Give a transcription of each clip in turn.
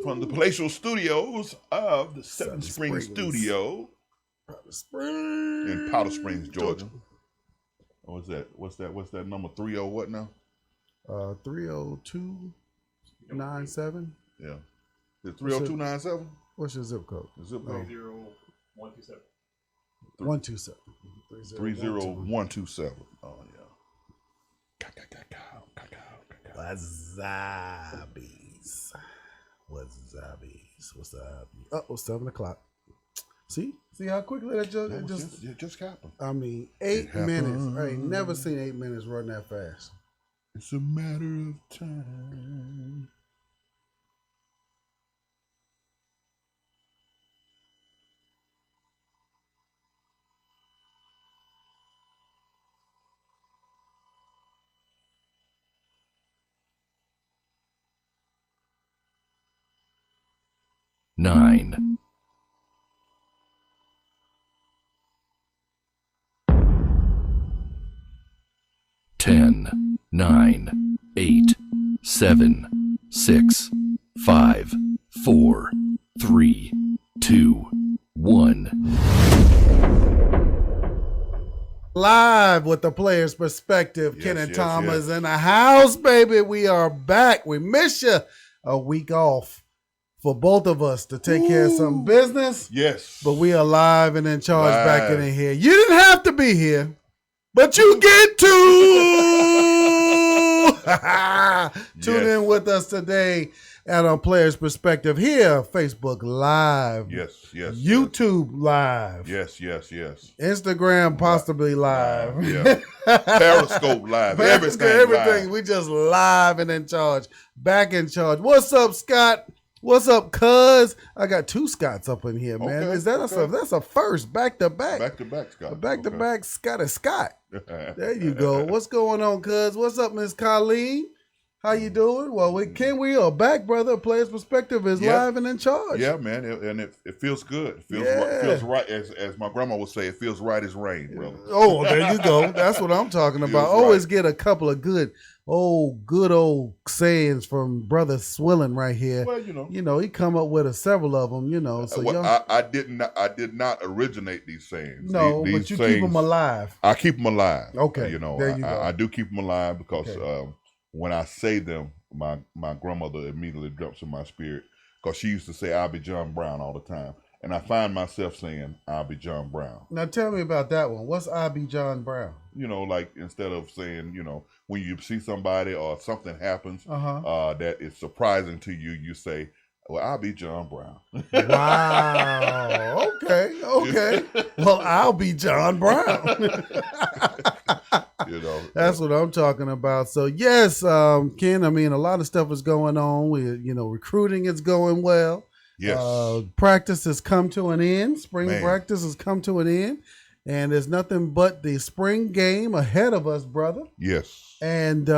from the palatial studios of the Seven Seven Springs Springs. Studio Powder Springs. in Powder Springs, Georgia. What's that? What's that number? 30 what now? 30297. Yeah. Is it 30297? What's your zip code? The zip code? 30127. 127. 30127. Oh yeah. Wasabi's. What's up? Oh, 7 o'clock. See how quickly that just happened. I mean, 8 minutes. I ain't never seen 8 minutes run that fast. It's a matter of time. Nine, 10, 9, 8, 7, 6, 5, 4, 3, 2, 1. Live with the player's perspective. Yes, Ken and yes, Thomas yes. in the house, baby. We are back. We miss you. A week off for both of us to take care of some business. Yes. But we are live and in charge back Live. in here. You didn't have to be here, but you get to tune in with us today at our Players Perspective here, Facebook Live, Yes. YouTube Live, Yes. Instagram possibly live. Yeah. Periscope live. Everything live. We just live and in charge. Back in charge. What's up, Scott? What's up, cuz? I got 2 Scotts up in here, man. Okay, Is that okay. that's a first back to back? Back to back, Scott. Back to back, Scott and Scott. Okay. There you go. What's going on, cuz? What's up, Miss Colleen? How you doing? Well, we are back, brother. Players Perspective is Yeah. live and in charge. Yeah, man, it feels good. It feels Yeah. right, feels right, as my grandma would say. It feels right as rain, brother. Oh, there you go. That's what I'm talking about. Feels Always right. get a couple of good old sayings from Brother Swilling right here. Well, He come up with several of them. So well, y'all, I did not originate these sayings. no, These but you keep them alive. I keep them alive. Okay, there you go. I do keep them alive because Okay. when I say them, my grandmother immediately jumps in my spirit because she used to say I'll be John Brown all the time, and I find myself saying I'll be John Brown. Now tell me about that one. What's I be John Brown? Like instead of saying when you see somebody or something happens that is surprising to you, you say, well, I'll be John Brown. Wow. Okay. Well, I'll be John Brown. That's what I'm talking about. So yes, Ken. I mean, a lot of stuff is going on. Recruiting is going well. Yes. Practice has come to an end. Spring Man. practice has come to an end, and there's nothing but the spring game ahead of us, brother. Yes. And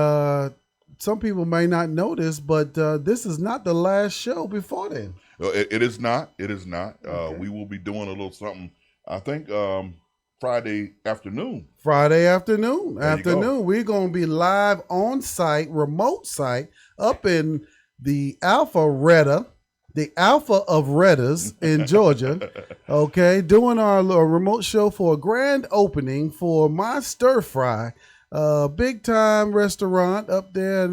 some people may not know this, but this is not the last show before then. It is not. It is not. Okay. We will be doing a little something. I think Friday afternoon. Friday afternoon. There you go. We're going to be live on site, remote site, up in the Alpha of Redders in Georgia. Okay, doing our little remote show for a grand opening for My Stir Fry, big time restaurant up there in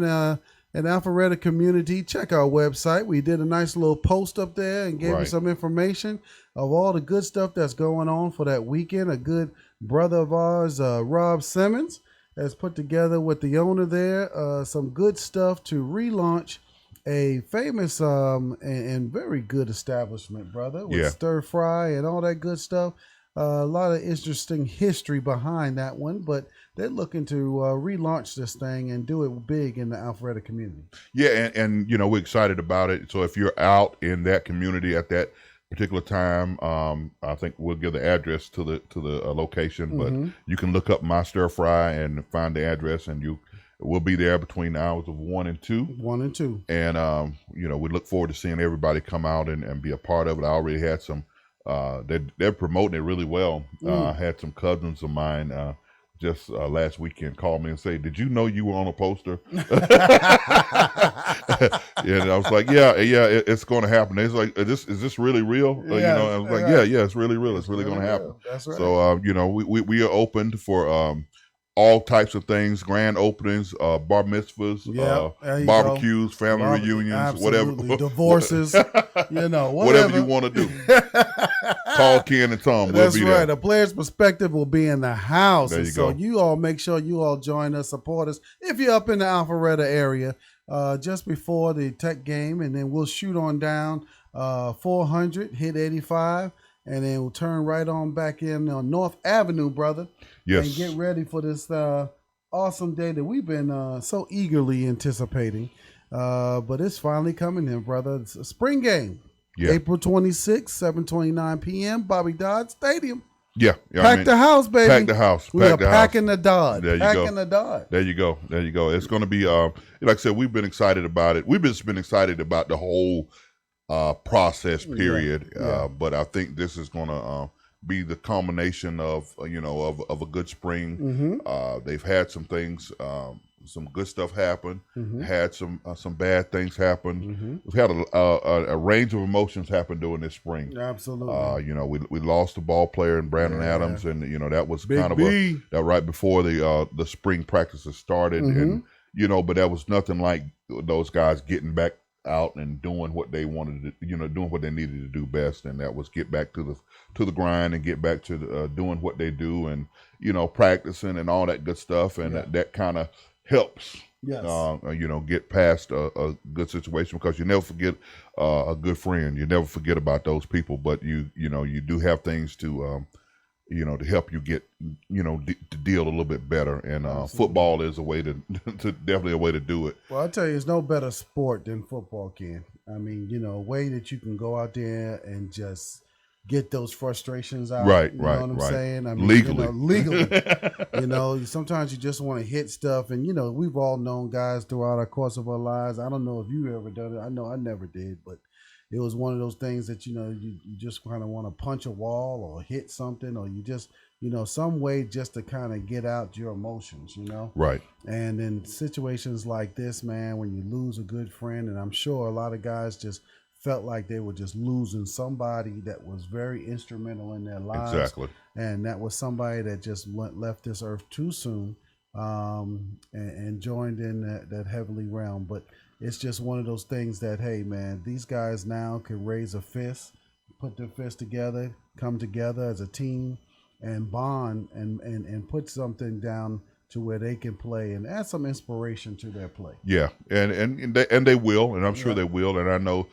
Alpharetta community. Check our website. We did a nice little post up there and gave you Right. some information of all the good stuff that's going on for that weekend. A good brother of ours, Rob Simmons, has put together with the owner there some good stuff to relaunch a famous and very good establishment, brother, with Yeah. stir fry and all that good stuff. A lot of interesting history behind that one, but they're looking to relaunch this thing and do it big in the Alpharetta community. Yeah, and we're excited about it. So if you're out in that community at that particular time, I think we'll give the address to the location, but you can look up My Stir Fry and find the address, and we'll be there between the hours of 1 and 2. 1 and 2. And we look forward to seeing everybody come out and be a part of it. I already had some. They're promoting it really well. I had some cousins of mine just last weekend called me and say, "Did you know you were on a poster?" And I was like, "Yeah, it's going to happen." It's like, "Is this really real?" I was like, right. "Yeah, it's really real. It's really going to happen." real. That's right. So, we are open for all types of things, grand openings, bar mitzvahs, There you barbecues, go. family reunions, Absolutely. whatever. Divorces, whatever. Whatever you want to do. Call Ken and Tom. That's we'll be right. there. The Players Perspective will be in the house. There you So go. you all make sure you all join us, support us. If you're up in the Alpharetta area, just before the Tech game, and then we'll shoot on down 400, hit 85, and then we'll turn right on back in on North Avenue, brother. Yes. And get ready for this awesome day that we've been so eagerly anticipating. But it's finally coming in, brother. It's a spring game. Yeah. April 26th, 7:29 p.m., Bobby Dodd Stadium. Yeah. Pack the house, baby. Pack the house. We are the house. packing the Dodd. There you packing go. the Dodd. There you go. There you go. It's going to be, like I said, we've been excited about it. We've just been excited about the whole process, period. Yeah. But I think this is going to be the culmination of, of a good spring. Mm-hmm. They've had some things, some good stuff happen, Mm-hmm. had some bad things happen. Mm-hmm. We've had a range of emotions happen during this spring. Absolutely. We lost a ball player in Brandon Yeah. Adams, and that was Big kind of B. that right before the spring practices started, Mhm. and but that was nothing like those guys getting back out and doing what they wanted to, doing what they needed to do best, and that was get back to the grind and get back to doing what they do, and practicing and all that good stuff, and that kind of helps. Yes. Get past a good situation, because you never forget a good friend. You never forget about those people, but you do have things to to help you get to deal a little bit better. And football is a way to definitely a way to do it. Well, I tell you, there's no better sport than football, Ken. I mean, a way that you can go out there and just get those frustrations out. Right, you right, know what I'm right. saying? I mean, Legally. legally. Sometimes you just want to hit stuff, and we've all known guys throughout our course of our lives. I don't know if you ever done it. I know I never did, but it was one of those things that you just kind of want to punch a wall or hit something, or you just some way just to kind of get out your emotions. Right. And in situations like this, man, when you lose a good friend, and I'm sure a lot of guys just felt like they were just losing somebody that was very instrumental in their lives. Exactly. And that was somebody that just left this earth too soon, and joined in that heavenly realm. But it's just one of those things that, hey, man, these guys now can raise a fist, put their fists together, come together as a team, and bond and put something down to where they can play and add some inspiration to their play. Yeah, and they will, and I'm sure they will, and I know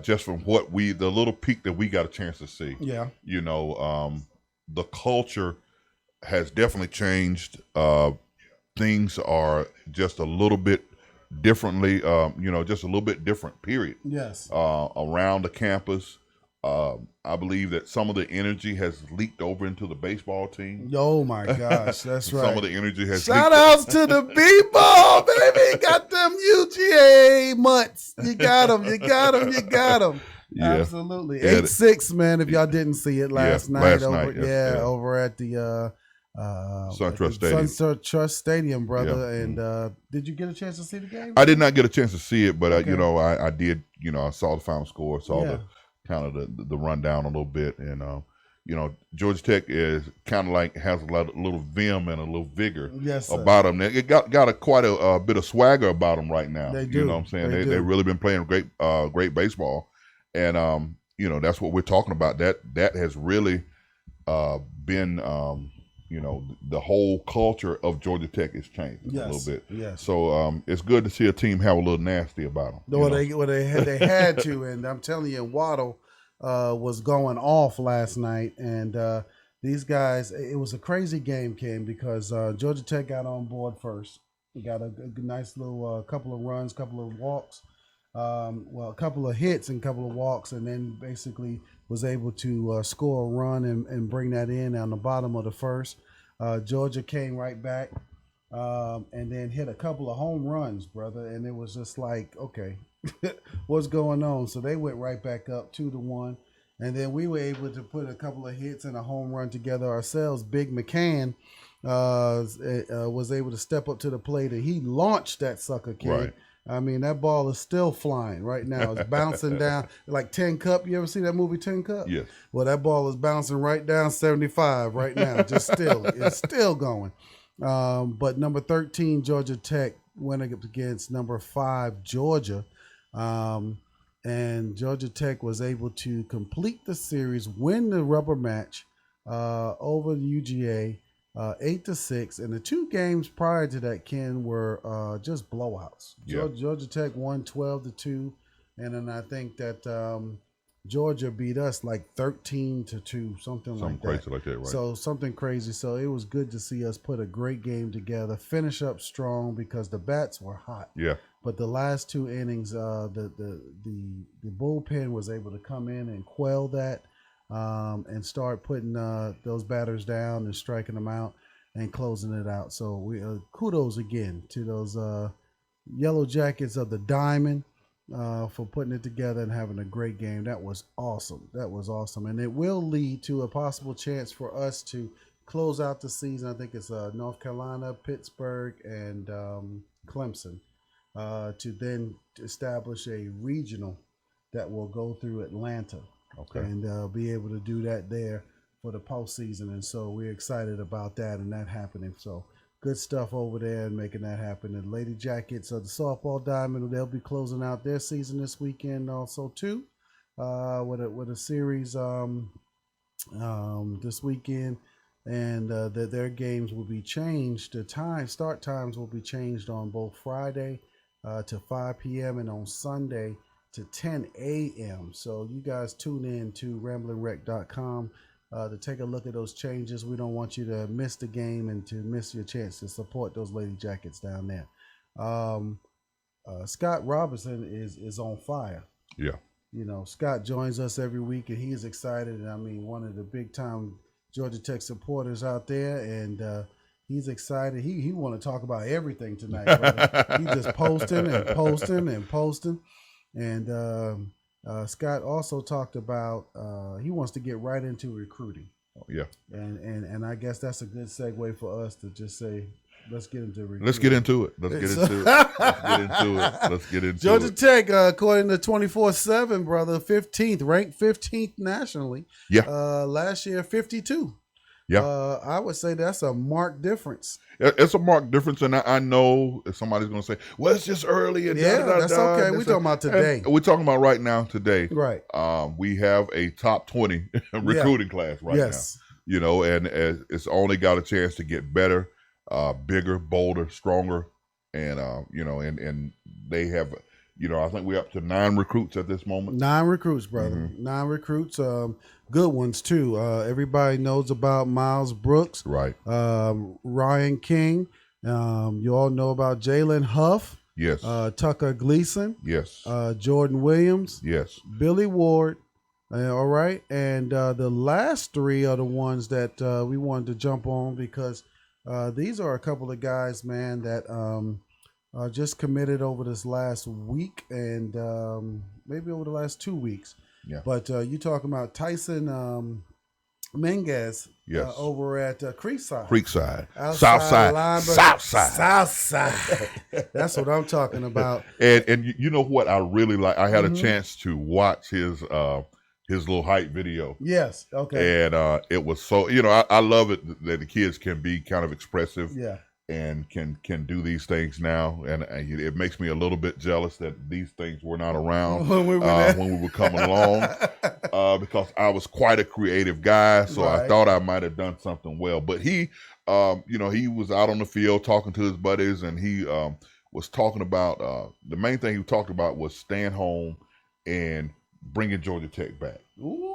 just from what the little peek that we got a chance to see. Yeah. The culture has definitely changed. Things are just a little bit differently, just a little bit different, period. Yes. Around the campus. I believe that some of the energy has leaked over into the baseball team. Oh my gosh, that's right. Some of the energy has Shout leaked. outs to the B-ball, baby. Got them UGA mutts. You got them. Yeah. Absolutely. Yeah. 8-6, man, if y'all didn't see it last night. Over at the SunTrust Stadium. SunTrust Stadium, brother. Yeah. And did you get a chance to see the game? I did not get a chance to see it, but Okay. I did. I saw the final score, saw Yeah. the kind of the rundown a little bit, and Georgia Tech is kind of like has a little vim and a little vigor Yes, sir. about them. It got quite a bit of swagger about them right now. They do. You know what I'm saying? They do. They've really been playing great baseball, and that's what we're talking about. That has really been the whole culture of Georgia Tech has changed a little bit. Yes. So it's good to see a team have a little nasty about them. They had to, and I'm telling you, Waddle was going off last night, and these guys, it was a crazy game, Ken, because Georgia Tech got on board first. We got a nice little couple of runs, couple of walks, a couple of hits and a couple of walks, and then basically was able to score a run and bring that in on the bottom of the first. Georgia came right back and then hit a couple of home runs, brother, and it was just like, okay, what's going on? So they went right back up 2-1, and then we were able to put a couple of hits and a home run together ourselves. Big McCann was able to step up to the plate, and he launched that sucker, kid. Right. I mean, that ball is still flying right now. It's bouncing down like 10 Cup. You ever see that movie 10 Cup? Yes. Well, that ball is bouncing right down 75 right now. Just still, it's still going. But number 13, Georgia Tech, went up against number 5, Georgia. And Georgia Tech was able to complete the series, win the rubber match over the UGA 8-6. And the 2 games prior to that, Ken, were just blowouts. Yeah. Georgia Tech won 12-2. And then I think that Georgia beat us like 13-2, something like that. Crazy like that, right? So something crazy. So it was good to see us put a great game together, finish up strong because the bats were hot. Yeah. But the last 2 innings, the bullpen was able to come in and quell that and start putting those batters down and striking them out and closing it out. So we kudos again to those Yellow Jackets of the Diamond for putting it together and having a great game. That was awesome. That was awesome. And it will lead to a possible chance for us to close out the season. I think it's North Carolina, Pittsburgh, and Clemson. To then establish a regional that will go through Atlanta, and be able to do that there for the postseason. And so we're excited about that and that happening. So good stuff over there and making that happen. And Lady Jackets of the Softball Diamond, they'll be closing out their season this weekend also too, with a series this weekend. And their games will be changed. The start times will be changed on both Friday to 5 p.m. and on Sunday to 10 a.m. So you guys tune in to RamblingWreck.com to take a look at those changes. We don't want you to miss the game and to miss your chance to support those Lady Jackets down there. Scott Robinson is on fire. Yeah. You know, Scott joins us every week, and he's excited. And I mean, one of the big-time Georgia Tech supporters out there, and he's excited. He want to talk about everything tonight, brother. He's just posting and posting and posting. And Scott also talked about he wants to get right into recruiting. Yeah. And I guess that's a good segue for us to just say, let's get into recruiting. Let's get into it. Let's get into it. Let's get into Georgia it. Tech, according to 24/7, brother, 15th, ranked 15th nationally. Yeah. Last year, 52. Yeah. I would say that's a marked difference. It's a marked difference, and I know if somebody's going to say, well, it's just early. And that's okay. We're talking about today. We're talking about right now, today. Right. We have a top 20 recruiting class right now. You know, and it's only got a chance to get better, bigger, bolder, stronger. And, you know, and they have, you know, I think we're up to 9 recruits at this moment. 9 recruits, brother. Mm-hmm. 9 recruits. Good ones, too. Everybody knows about Miles Brooks. Right. Ryan King. You all know about Jalen Huff. Yes. Tucker Gleason. Yes. Jordan Williams. Yes. Billy Ward. All right. And the last 3 are the ones that we wanted to jump on because these are a couple of guys, man, that just committed over this last week and maybe over the last 2 weeks. Yeah. But you talking about Tyson Minguez over at Creekside. Creekside. Outside Southside. That's what I'm talking about. And you know what I really like? I had a chance to watch his little hype video. Yes. Okay. And it was so, you know, I love it that the kids can be kind of expressive. Yeah. And can do these things now, and it makes me a little bit jealous that these things were not around when we were coming along, because I was quite a creative guy, so I thought I might have done something well. But he, you know, he was out on the field talking to his buddies, and he was talking about the main thing he talked about was staying home and bringing Georgia Tech back. Ooh.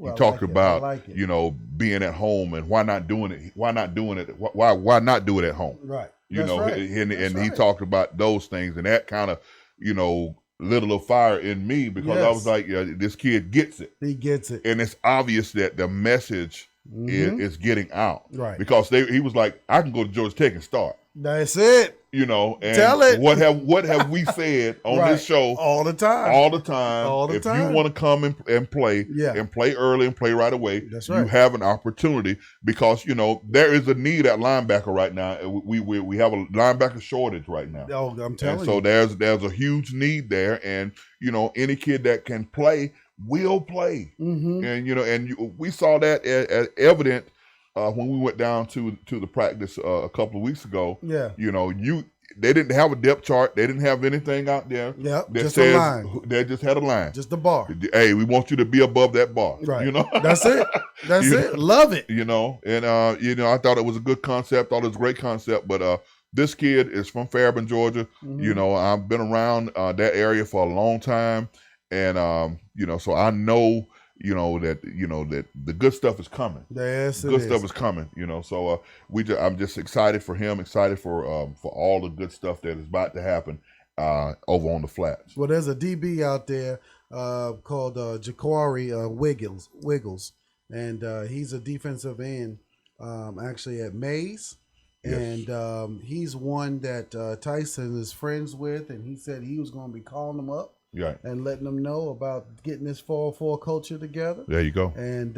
He talked about, you know, being at home and why not doing it? Why not doing it? Why not do it at home? Right. You know, and he talked about those things, and that kind of, you know, lit a little fire in me because I was like, yeah, this kid gets it. He gets it. And it's obvious that the message is getting out. Right. Because he was like, I can go to Georgia Tech and start. That's it. You know, and Tell it. what have we said on Right. this show all the time. all the time? All the if time. you want to come and play, Yeah. and play early and play right away, That's you right. have an opportunity because there is a need at linebacker right now. We have a linebacker shortage right now. Oh, I'm telling And so you. there's a huge need there, and any kid that can play will play, Mm-hmm. and we saw that as evident when we went down to the practice a couple of weeks ago. Yeah. They didn't have a depth chart, they didn't have anything out there. Yep. That Just says a line. they just had a line. Just the bar. Hey, we want you to be above that bar. Right. That's That's it. That's it. Love it. and I thought it was a good concept, thought it was a great concept, but this kid is from Fairburn, Georgia. Mhm. I've been around that area for a long time, and so I know that the good stuff is coming. Yes, it Good is. stuff is coming. So I'm just excited for him, excited for all the good stuff that is about to happen over on the flats. Well, there's a DB out there called Jaquari Wiggles, and he's a defensive end actually at Mays. Yes. And he's one that Tyson is friends with, and he said he was going to be calling them up Right. and letting them know about getting this 4-4 culture together. There you go. And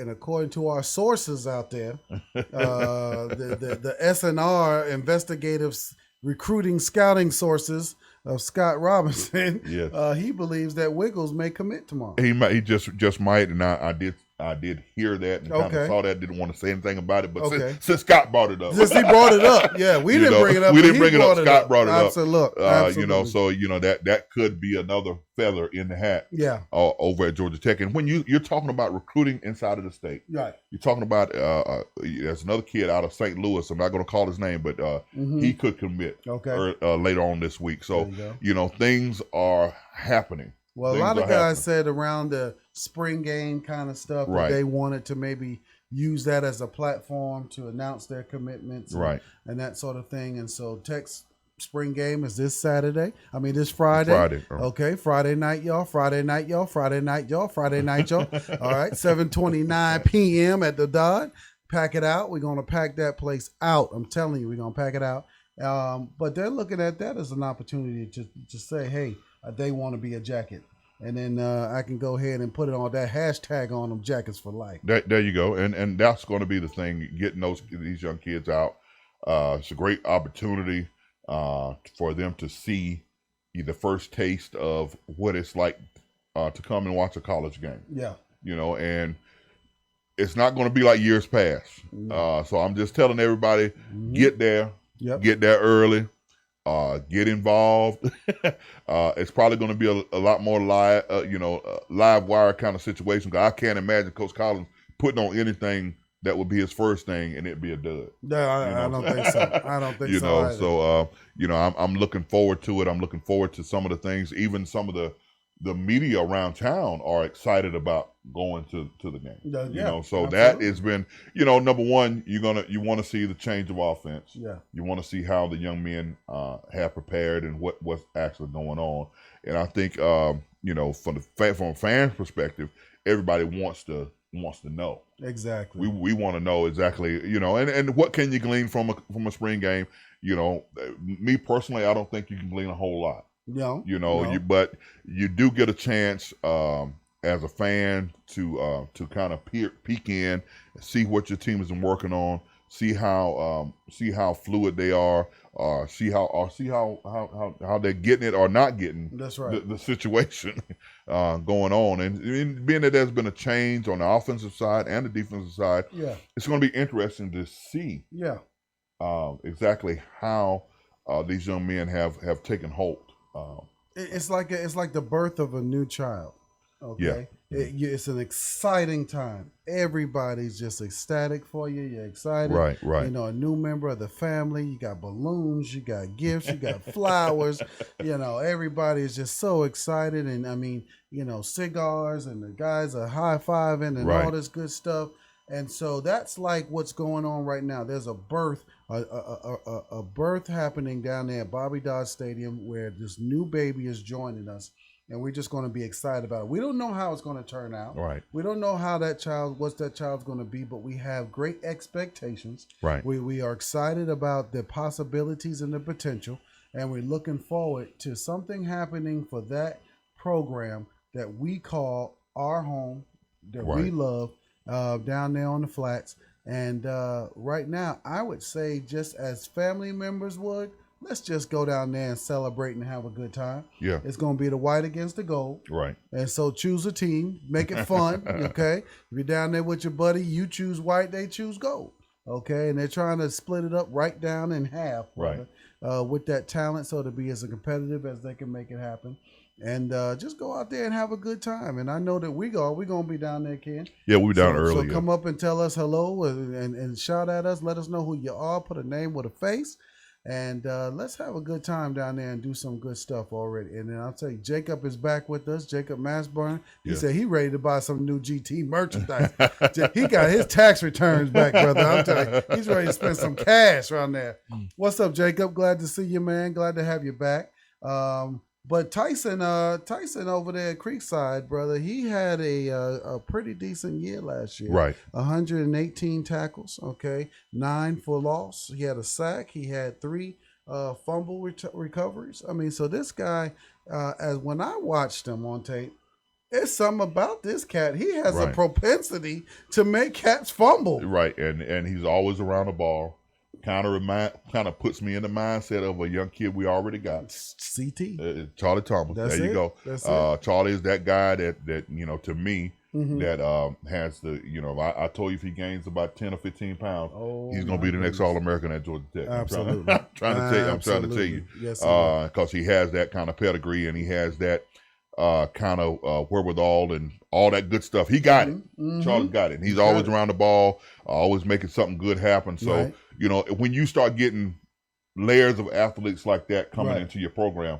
according to our sources out there, the SNR investigative recruiting scouting sources of Scott Robinson, Yes. he believes that Wiggles may commit tomorrow. He just might, and I did hear that and kind Okay. of saw that. Didn't want to say anything about it, but Okay. since Scott brought it up, Since he brought it up, yeah, we didn't bring it up. We but didn't he bring it up. Scott brought it up. Absolutely. So that could be another feather in the hat Yeah, over at Georgia Tech. And when you're talking about recruiting inside of the state, right. you're talking about there's another kid out of St. Louis. I'm not going to call his name, but he could commit Okay. later on this week. So There you go. things are happening. Well, a Things lot of are guys happening. said around the spring game kind of stuff Right. that they wanted to maybe use that as a platform to announce their commitments, Right. and that sort of thing. And so Tech's spring game is this Saturday. I mean, this Friday. Friday. Okay, Friday night, y'all. Friday night, y'all. Friday night, y'all. Friday night, y'all. All right, 7:29 p.m. at the Dodd. Pack it out. We're gonna pack that place out. I'm telling you, we're gonna pack it out. But they're looking at that as an opportunity to say, hey, they want to be a jacket. And then I can go ahead and put it on that hashtag on them, jackets for life. There you go, and that's going to be the thing, getting these young kids out. It's a great opportunity for them to see the first taste of what it's like to come and watch a college game. Yeah. And it's not going to be like years past. So I'm just telling everybody, get there, Yep. get there early. Get involved. It's probably going to be a lot more live, live wire kind of situation. 'Cause I can't imagine Coach Collins putting on anything that would be his first thing and it'd be a dud. No, I don't think so. I don't think so. Either. So I'm looking forward to it. I'm looking forward to some of the things. Even some of the media around town are excited about going to the game. Yeah, So absolutely. that has been, number one, you want to see the change of offense. Yeah. You want to see how the young men have prepared and what's actually going on. And I think from a fan perspective, everybody wants to know. Exactly. We want to know exactly, and what can you glean from a spring game? Me personally, I don't think you can glean a whole lot. No. But you do get a chance as a fan to kind of peek in, see what your team is working on, see how fluid they are, see how they're getting it or not getting. That's right. The situation going on, and being that there's been a change on the offensive side and the defensive side, Yeah. it's going to be interesting to see Yeah. exactly how these young men have taken hold. It's like the birth of a new child. Okay. It's an exciting time. Everybody's just ecstatic for you. You're excited. Right. A new member of the family. You got balloons. You got gifts. You got flowers. Everybody is just so excited. And I mean, cigars and the guys are high-fiving and Right. all this good stuff. And so that's like what's going on right now. There's a birth, a birth happening down there at Bobby Dodd Stadium where this new baby is joining us. and we're just going to be excited about it. We don't know how it's going to turn out. Right. We don't know how what that child's going to be, but we have great expectations. Right. We are excited about the possibilities and the potential, and we're looking forward to something happening for that program that we call our home, that we Right. love, down there on the flats. And right now, I would say, just as family members would, let's just go down there and celebrate and have a good time. Yeah. It's going to be the white against the gold. Right. And so choose a team, make it fun, okay? If you're down there with your buddy, you choose white, they choose gold, okay? And they're trying to split it up right down in half, Right. with that talent, so to be as competitive as they can make it happen. And just go out there and have a good time. And I know that we're going to be down there, Ken. Yeah, we were down So earlier. come up and tell us hello and shout at us. Let us know who you are. Put a name with a face. And let's have a good time down there and do some good stuff already. And then I'll tell you, Jacob is back with us. Jacob Massburn. He Yeah. said he ready to buy some new GT merchandise. He got his tax returns back, brother. I'm telling you, he's ready to spend some cash around there. What's up, Jacob? Glad to see you, man. Glad to have you back. But Tyson over there at Creekside, brother, he had a pretty decent year last year. Right. 118 tackles, okay, 9 for loss. He had a sack. He had 3 fumble recoveries. I mean, so this guy, as when I watched him on tape, it's something about this cat. He has a Right. propensity to make cats fumble. Right. And he's always around the ball. Kind of puts me in the mindset of a young kid we already got. CT. Charlie Thomas. That's there you it. go. That's it. Charlie is that guy that to me, Mhm. that has the, I told you if he gains about 10 or 15 pounds, Oh, he's going to be the next All-American at Georgia Tech. Absolutely. I'm trying to tell you. Yes, he will. Because he has that kind of pedigree and he has that kind of wherewithal and all that good stuff. He got it. Mhm. Charlie's got it. And he's Got always it. around the ball, always making something good happen. So, Right. when you start getting layers of athletes like that coming Right. into your program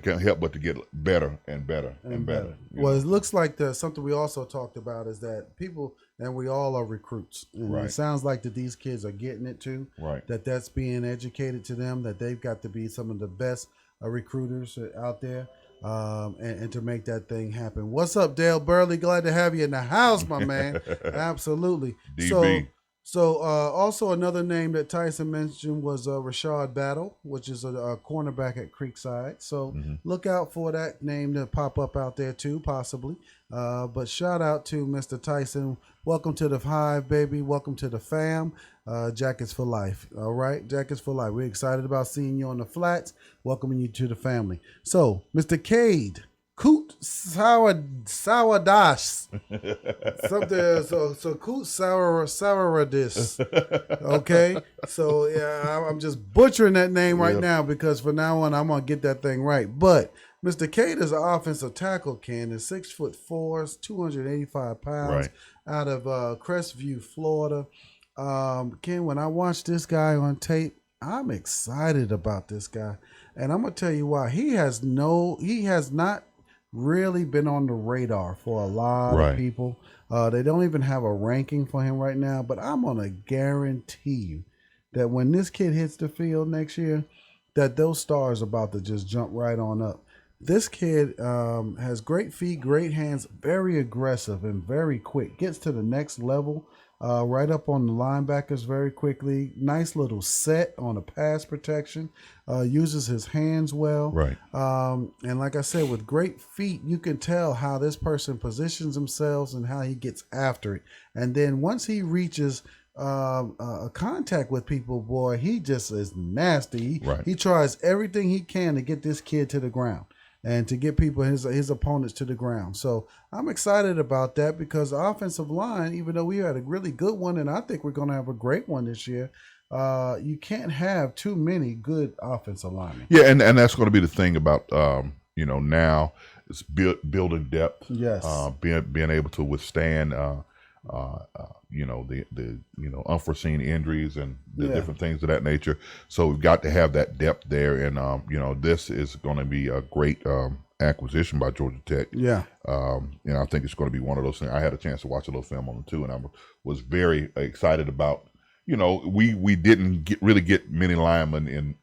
can't help but to get better and better and better. Well, it looks like something we also talked about is that people, and we all are recruits. And Right. it sounds like that these kids are getting it too. Right. That's being educated to them, that they've got to be some of the best recruiters out there, and to make that thing happen. What's up, Dale Burley? Glad to have you in the house, my man. Absolutely. DB. So also another name that Tyson mentioned was Rashad Battle, which is a cornerback at Creekside. So look out for that name to pop up out there too, possibly. But shout out to Mr. Tyson. Welcome to the Hive, baby. Welcome to the fam. Jackets for life. All right, Jackets for life. We're excited about seeing you on the flats. Welcoming you to the family. So, Mr. Cade. Coot Sourdash. Something so Coot Sourdis. Okay. So yeah, I'm just butchering that name right now because from now on I'm gonna get that thing right. But Mr. Cade is an offensive tackle, Ken, is 6'4", 285 pounds, Right. out of Crestview, Florida. Ken, when I watched this guy on tape, I'm excited about this guy. And I'm gonna tell you why. He has not really been on the radar for a lot Right. of people. They don't even have a ranking for him right now, but I'm going to guarantee you that when this kid hits the field next year, that those stars are about to just jump right on up. This kid has great feet, great hands, very aggressive and very quick, gets to the next level, right up on the linebackers very quickly. Nice little set on the pass protection, uses his hands well. Right. And like I said, with great feet, you can tell how this person positions themselves and how he gets after it. And then once he reaches contact with people, boy, he just is nasty. Right. He tries everything he can to get this kid to the ground and to get people, his opponents, to the ground. So I'm excited about that because the offensive line, even though we had a really good one, and I think we're going to have a great one this year, you can't have too many good offensive linemen. Yeah, and that's going to be the thing about now it's building depth. Yes. Being able to withstand the unforeseen injuries and the different things of that nature. So we've got to have that depth there, and this is going to be a great acquisition by Georgia Tech. Yeah. I think it's going to be one of those things. I had a chance to watch a little film on them too, and I was very excited about. We didn't really get many linemen in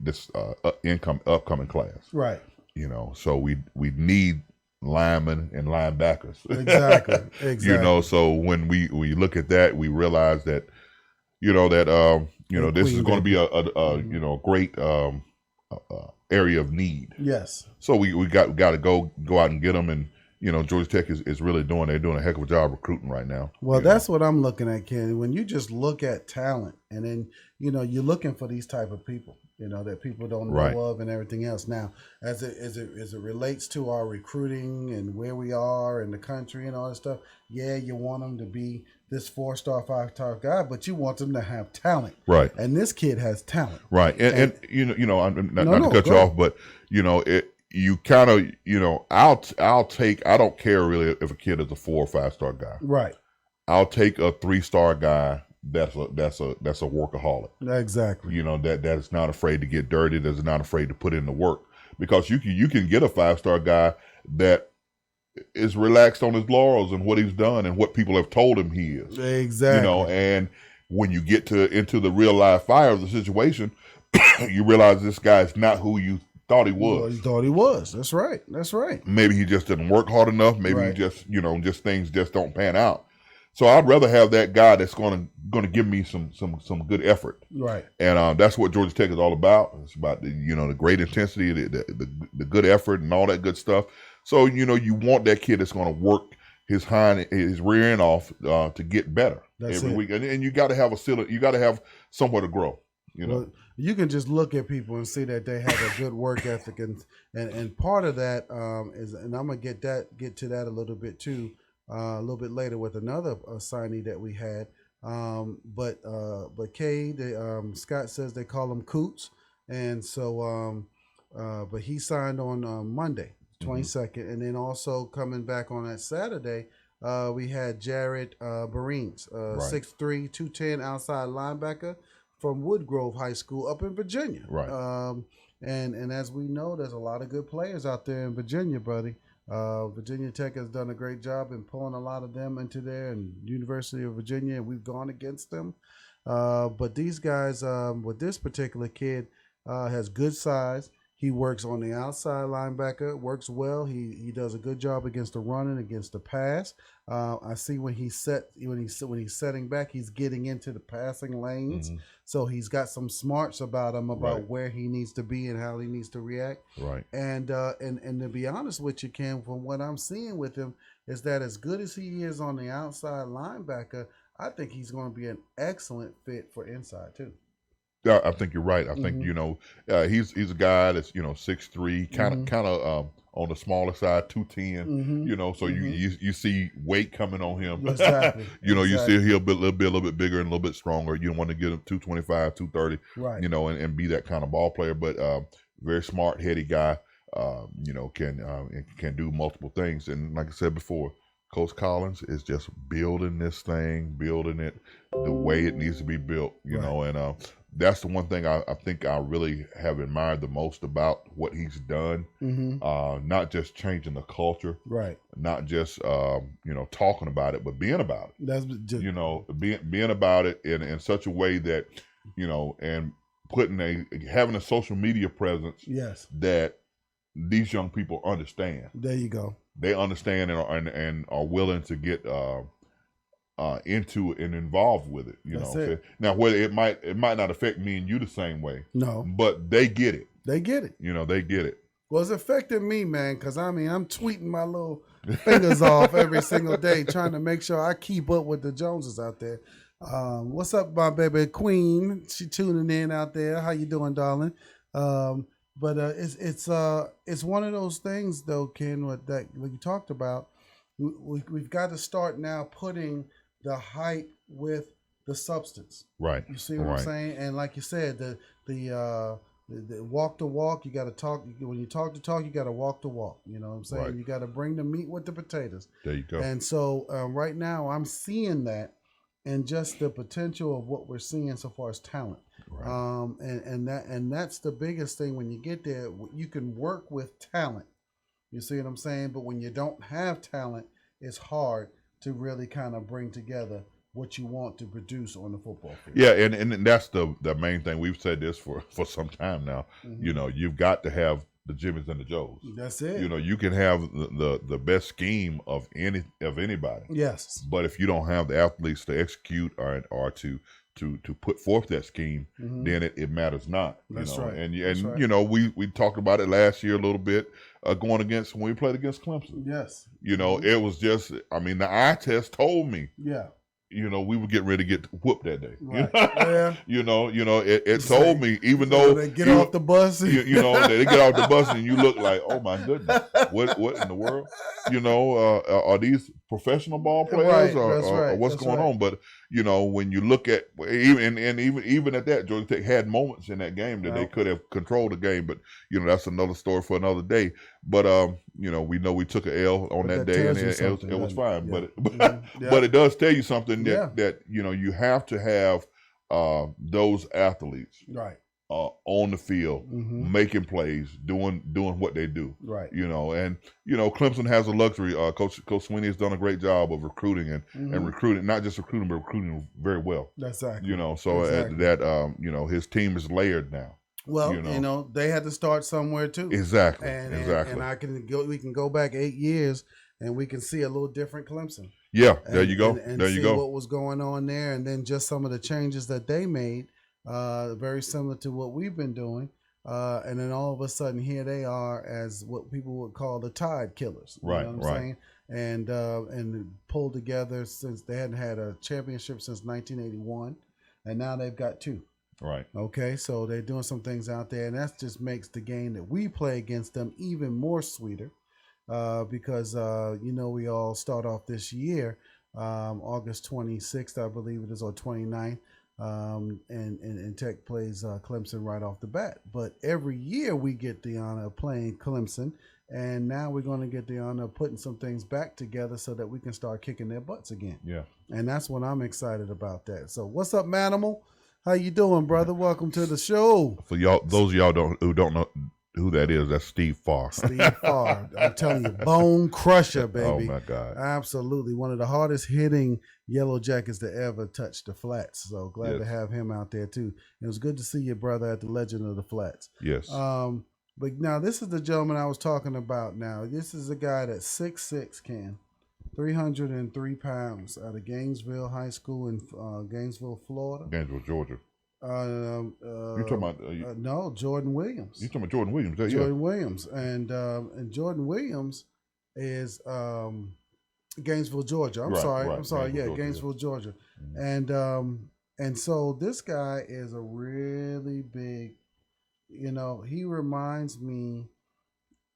this upcoming class. Right. You know, so we need linemen and linebackers. Exactly. You know, so when we look at that, we realize that Hey, this is Queen, going to be a Mhm. great area of need. Yes. So we got to go out and get them, and Georgia Tech is really doing a heck of a job recruiting right now. Well, that's what I'm looking at, Ken. When you just look at talent, and then you're looking for these type of people, that people don't know Right. of, and everything else. Now, as it relates to our recruiting and where we are in the country and all that stuff, yeah, you want them to be this 4-star, 5-star guy, but you want them to have talent, Right. and this kid has talent. Right, and I'm not, No, not no, to cut go you ahead. off, but you kind of I'll take, I don't care really if a kid is a 4 or 5-star guy. Right. I'll take a 3-star guy that's a workaholic. Exactly. That is not afraid to get dirty, that's not afraid to put in the work, because you can get a 5-star guy that is relaxed on his laurels and what he's done and what people have told him he is. Exactly. And when you get into the real live fire of the situation, you realize this guy is not who you thought he Well, was. he thought he was. That's right. That's right. Maybe he just didn't work hard enough. Maybe he Right. just things just don't pan out. So I'd rather have that guy that's going to give me some good effort. Right. And that's what Georgia Tech is all about. It's about the great intensity, the good effort, and all that good stuff. So you want that kid that's going to work his rear end off to get better That's every it. week, and you got to have you got to have somewhere to grow. Well, you can just look at people and see that they have a good work ethic, and part of that is, and I'm gonna get to that a little bit too, a little bit later with another signee that we had. But Kay, Scott says they call him Coots, and so but he signed on Monday, 22nd, and then also coming back on that Saturday. We had Jared Barines, Right. 6'3", 210 outside linebacker from Woodgrove High School up in Virginia. Right. And as we know, there's a lot of good players out there in Virginia, buddy. Virginia Tech has done a great job in pulling a lot of them into there, and University of Virginia, and we've gone against them. But these guys, with this particular kid, has good size. He works on the outside linebacker, works well. He does a good job against the run and against the pass. I see when he's setting back, he's getting into the passing lanes. So he's got some smarts about him about Right. where he needs to be and how he needs to react. Right. And to be honest with you, Ken, from what I'm seeing with him, is that as good as he is on the outside linebacker, I think he's going to be an excellent fit for inside too. Yeah, I think you're right. I think Mhm. he's a guy that's 6'3", kind of on the smaller side, 210. Mhm. So you see weight coming on him. Exactly. You Exactly. see he'll be a little bit bigger and a little bit stronger. You don't want to get him 225, 230. Right. And be that kind of ball player, but very smart, heady guy. Can do multiple things. And like I said before, Coach Collins is just building this thing, building it the way it needs to be built. And that's the one thing I think I really have admired the most about what he's done. Mm-hmm. Not just changing the culture, Right. not just talking about it, but being about it. That's just, Being about it in such a way that and having a social media presence yes. that these young people understand. There you go. They understand and are willing to get into and involved with it. That's it. Now, whether it might not affect me and you the same way, No, but they get it. they get it. They get it. Well, it's affecting me, man, because I'm tweeting my little fingers off every single day, trying to make sure I keep up with the Joneses out there. What's up, my baby Queen? She tuning in out there. How you doing, darling? But it's one of those things, though, Ken, what you talked about. We've got to start now putting the hype with the substance. Right. You see what I'm saying? And like you said, the walk the walk, you got to talk. When you talk the talk, you got to walk the walk. You know what I'm saying? Right. You got to bring the meat with the potatoes. There you go. And so right now, I'm seeing that, and just the potential of what we're seeing so far as talent. Right. And that's the biggest thing. When you get there, you can work with talent. You see what I'm saying? But when you don't have talent, it's hard to really kind of bring together what you want to produce on the football field. Yeah, and that's the main thing. We've said this for some time now. Mhm. You've got to have the Jimmys and the Joes. That's it. You know, you can have the best scheme of anybody, Yes. but if you don't have the athletes to execute or to put forth that scheme, then it matters not. That's you know? right. And That's right. you know, we talked about it last year a little bit, going against when we played against Clemson. Yes. You know, it was just, I mean, the eye test told me, Yeah. you know, we were getting ready to get whooped that day. Right. Yeah. You know, it told me, even though they get off the bus, you know, they get off the bus and you look like, oh my goodness, what in the world? You know, are these professional ball players, Right, or, that's or right, what's that's going right. on? But you know, when you look at even at that, Georgia Tech had moments in that game that they could have controlled the game, but you know, that's another story for another day. But you know we took an L on But that that day, and tells you it was something, fine. yeah. But Yeah. but it does tell you something that Yeah. you know you have to have those athletes right. on the field, making plays, doing what they do. Right. You know, and you know, Clemson has a luxury. Coach Sweeney has done a great job of recruiting and recruiting, not just recruiting, but recruiting very well. That's exactly. You know, so that you know, his team is layered now. Well, you know, they had to start somewhere too. Exactly. And we can go back 8 years and we can see a little different Clemson. Yeah, there you go. And there you see go. what was going on there, and then just some of the changes that they made, very similar to what we've been doing. And then all of a sudden, here they are as what people would call the Tide Killers. You Right, know what I'm saying? And pulled together since they hadn't had a championship since 1981, and now they've got 2. Right. Okay, so they're doing some things out there, and that just makes the game that we play against them even more sweeter. Because you know, we all start off this year August 26th, I believe it is, or 29th, and Tech plays Clemson right off the bat. But every year we get the honor of playing Clemson, and now we're going to get the honor of putting some things back together so that we can start kicking their butts again. Yeah. And that's what I'm excited about that. So what's up, Manimal? How you doing, brother? Welcome to the show. For y'all, those of y'all who don't know who that is, that's Steve Farr. Steve Farr. I'm telling you, bone crusher, baby. Oh my God. Absolutely. One of the hardest hitting Yellow Jackets to ever touch the flats. So glad to have him out there too. It was good to see your brother at the Legend of the Flats. Yes. But now this is the gentleman I was talking about now. This is a guy that's 6'6", 303 pounds, out of Gainesville High School in Gainesville, Florida. Gainesville, Georgia. You talking about no, Jordan Williams. You talking about Jordan Williams? Yeah. Jordan Williams, and Jordan Williams is Gainesville, Georgia. I'm sorry. Gainesville, Georgia. And so this guy is a really big. You know, he reminds me,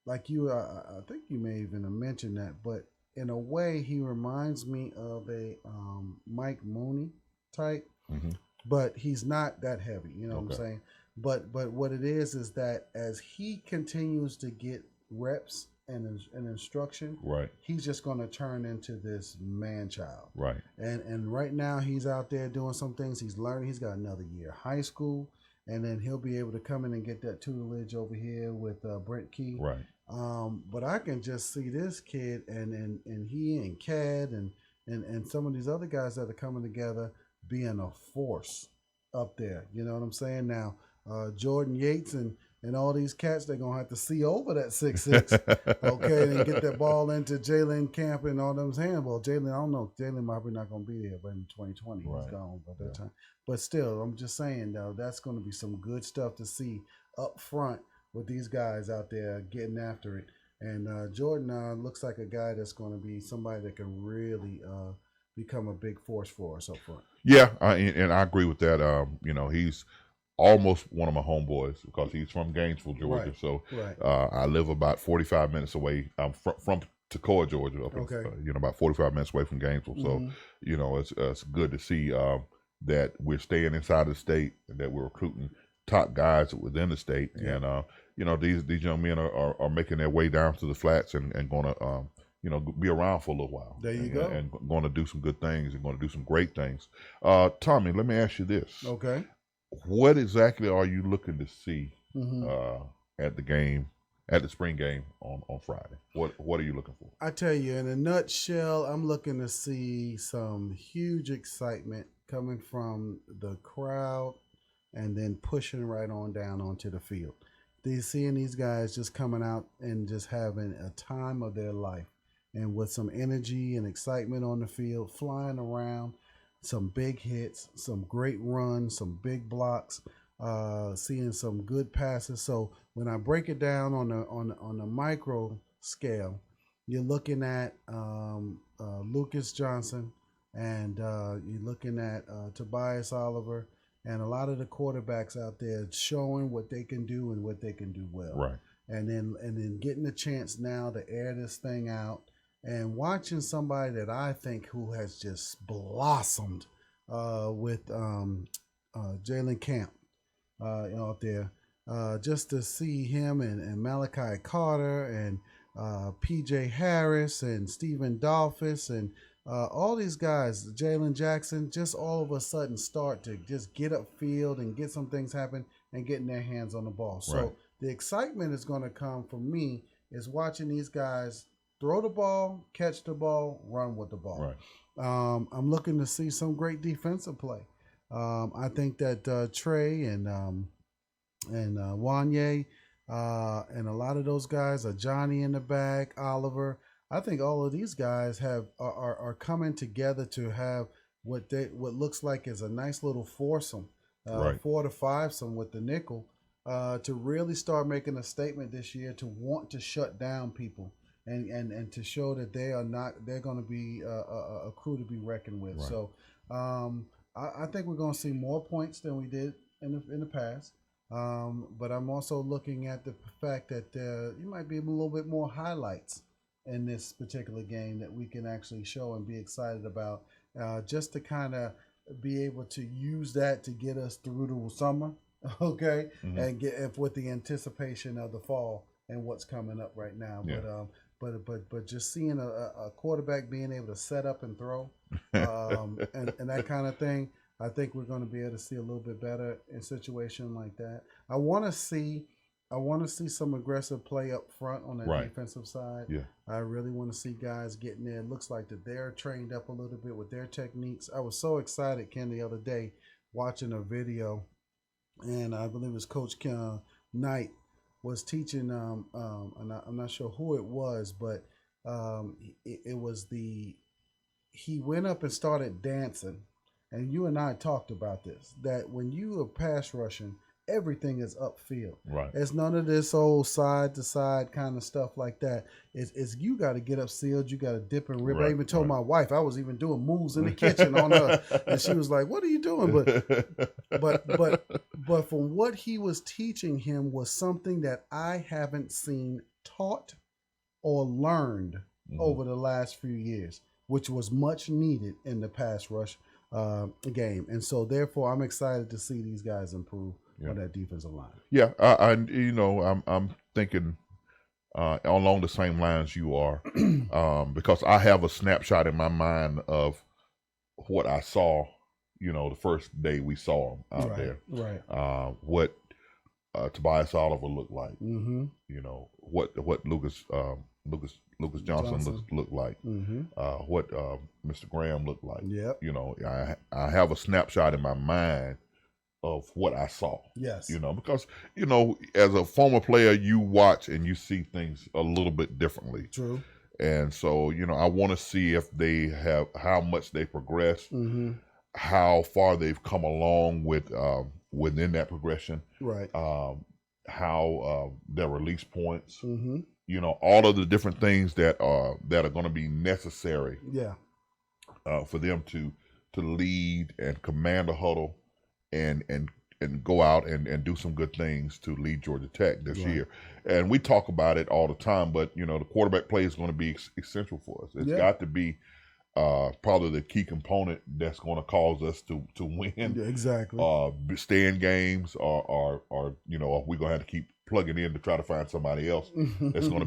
like you. I think you may even have mentioned that, but in a way, he reminds me of a Mike Mooney type. Mm-hmm. But he's not that heavy, you know what I'm saying? But what it is that as he continues to get reps and instruction, right, he's just going to turn into this man child. Right. And right now he's out there doing some things. He's learning. He's got another year of high school, and then he'll be able to come in and get that tutelage over here with Brent Key. Right. But I can just see this kid and he and Cad and some of these other guys that are coming together being a force up there. You know what I'm saying? Now, Jordan Yates and all these cats, they're going to have to see over that 6'6", okay, and get that ball into Jalen Camp and all them's hands. Well, Jalen, I don't know. Jalen probably not going to be there, but in 2020, he's gone by that time. But still, I'm just saying, though, that's going to be some good stuff to see up front with these guys out there getting after it. And Jordan looks like a guy that's going to be somebody that can really become a big force for us up front. Yeah, and I agree with that. You know, he's almost one of my homeboys because he's from Gainesville, Georgia. Right. So Right. I live about 45 minutes away. I'm from Toccoa, Georgia. You know, about 45 minutes away from Gainesville. So, you know, it's good to see that we're staying inside the state and that we're recruiting top guys within the state. Yeah. And, you know, these young men are making their way down to the flats and going to, you know, be around for a little while. There you go. And going to do some good things and going to do some great things. Tommy, let me ask you this. Okay. What exactly are you looking to see Mm-hmm. at the game, at the spring game on Friday? What are you looking for? I tell you, in a nutshell, I'm looking to see some huge excitement coming from the crowd and then pushing right on down onto the field. seeing these guys just coming out and just having a time of their life, and with some energy and excitement on the field, flying around, some big hits, some great runs, some big blocks, seeing some good passes. So when I break it down on the micro scale, you're looking at Lucas Johnson, and you're looking at Tobias Oliver, and a lot of the quarterbacks out there showing what they can do and what they can do well. Right. And then getting a chance now to air this thing out, and watching somebody that I think who has just blossomed with Jalen Camp out there. Just to see him and Malachi Carter and PJ Harris and Stephen Dolphus and all these guys, Jalen Jackson, just all of a sudden start to just get upfield and get some things happen and getting their hands on the ball. So Right. the excitement is going to come for me is watching these guys throw the ball, catch the ball, run with the ball. Right. I'm looking to see some great defensive play. I think that Trey and Wanye and a lot of those guys, Johnny in the back, Oliver. I think all of these guys are coming together to have what looks like is a nice little foursome, Right. 4 to 5 some with the nickel, to really start making a statement this year to want to shut down people and to show that they're going to be a crew to be reckoned with. Right. So I think we're going to see more points than we did in the past. But I'm also looking at the fact that you might be a little bit more highlights in this particular game that we can actually show and be excited about, just to kind of be able to use that to get us through the summer, okay, Mhm. and get with the anticipation of the fall and what's coming up right now. Yeah. But just seeing a quarterback being able to set up and throw, and that kind of thing, I think we're going to be able to see a little bit better in a situation like that. I want to see some aggressive play up front on the Right. defensive side. Yeah. I really want to see guys getting there. It looks like that they're trained up a little bit with their techniques. I was so excited, Ken, the other day watching a video, and I believe it was Coach Knight was teaching. And I'm not sure who it was, but it was he went up and started dancing. And you and I talked about this, that when you are pass rushing, everything is upfield. Right. It's none of this old side to side kind of stuff like that. It's you got to get upfield. You got to dip and rip. I Right, even told right. my wife I was even doing moves in the kitchen on her, and she was like, "What are you doing?" But from what he was teaching him was something that I haven't seen taught or learned Mhm. over the last few years, which was much needed in the pass rush game. And so therefore I'm excited to see these guys improve Yeah. on that defensive line. Yeah, I'm thinking along the same lines you are, because I have a snapshot in my mind of what I saw, the first day we saw him out there. Right. What Tobias Oliver looked like, Mm-hmm. what Lucas Johnson looked like, Mm-hmm. what Mr. Graham looked like. Yep. I have a snapshot in my mind of what I saw. Yes. Because as a former player, you watch and you see things a little bit differently, True. and so I want to see if they have how much they progressed, Mm-hmm. how far they've come along with within that progression, Right. how their release points, Mm-hmm. all of the different things that are going to be necessary Yeah. for them to lead and command a huddle and go out and do some good things to lead Georgia Tech this Right. year. And we talk about it all the time, but the quarterback play is going to be essential for us. It's Yeah. got to be probably the key component that's going to cause us to win, Yeah, exactly. stay in games, or we're going to have to keep plugging in to try to find somebody else that's going to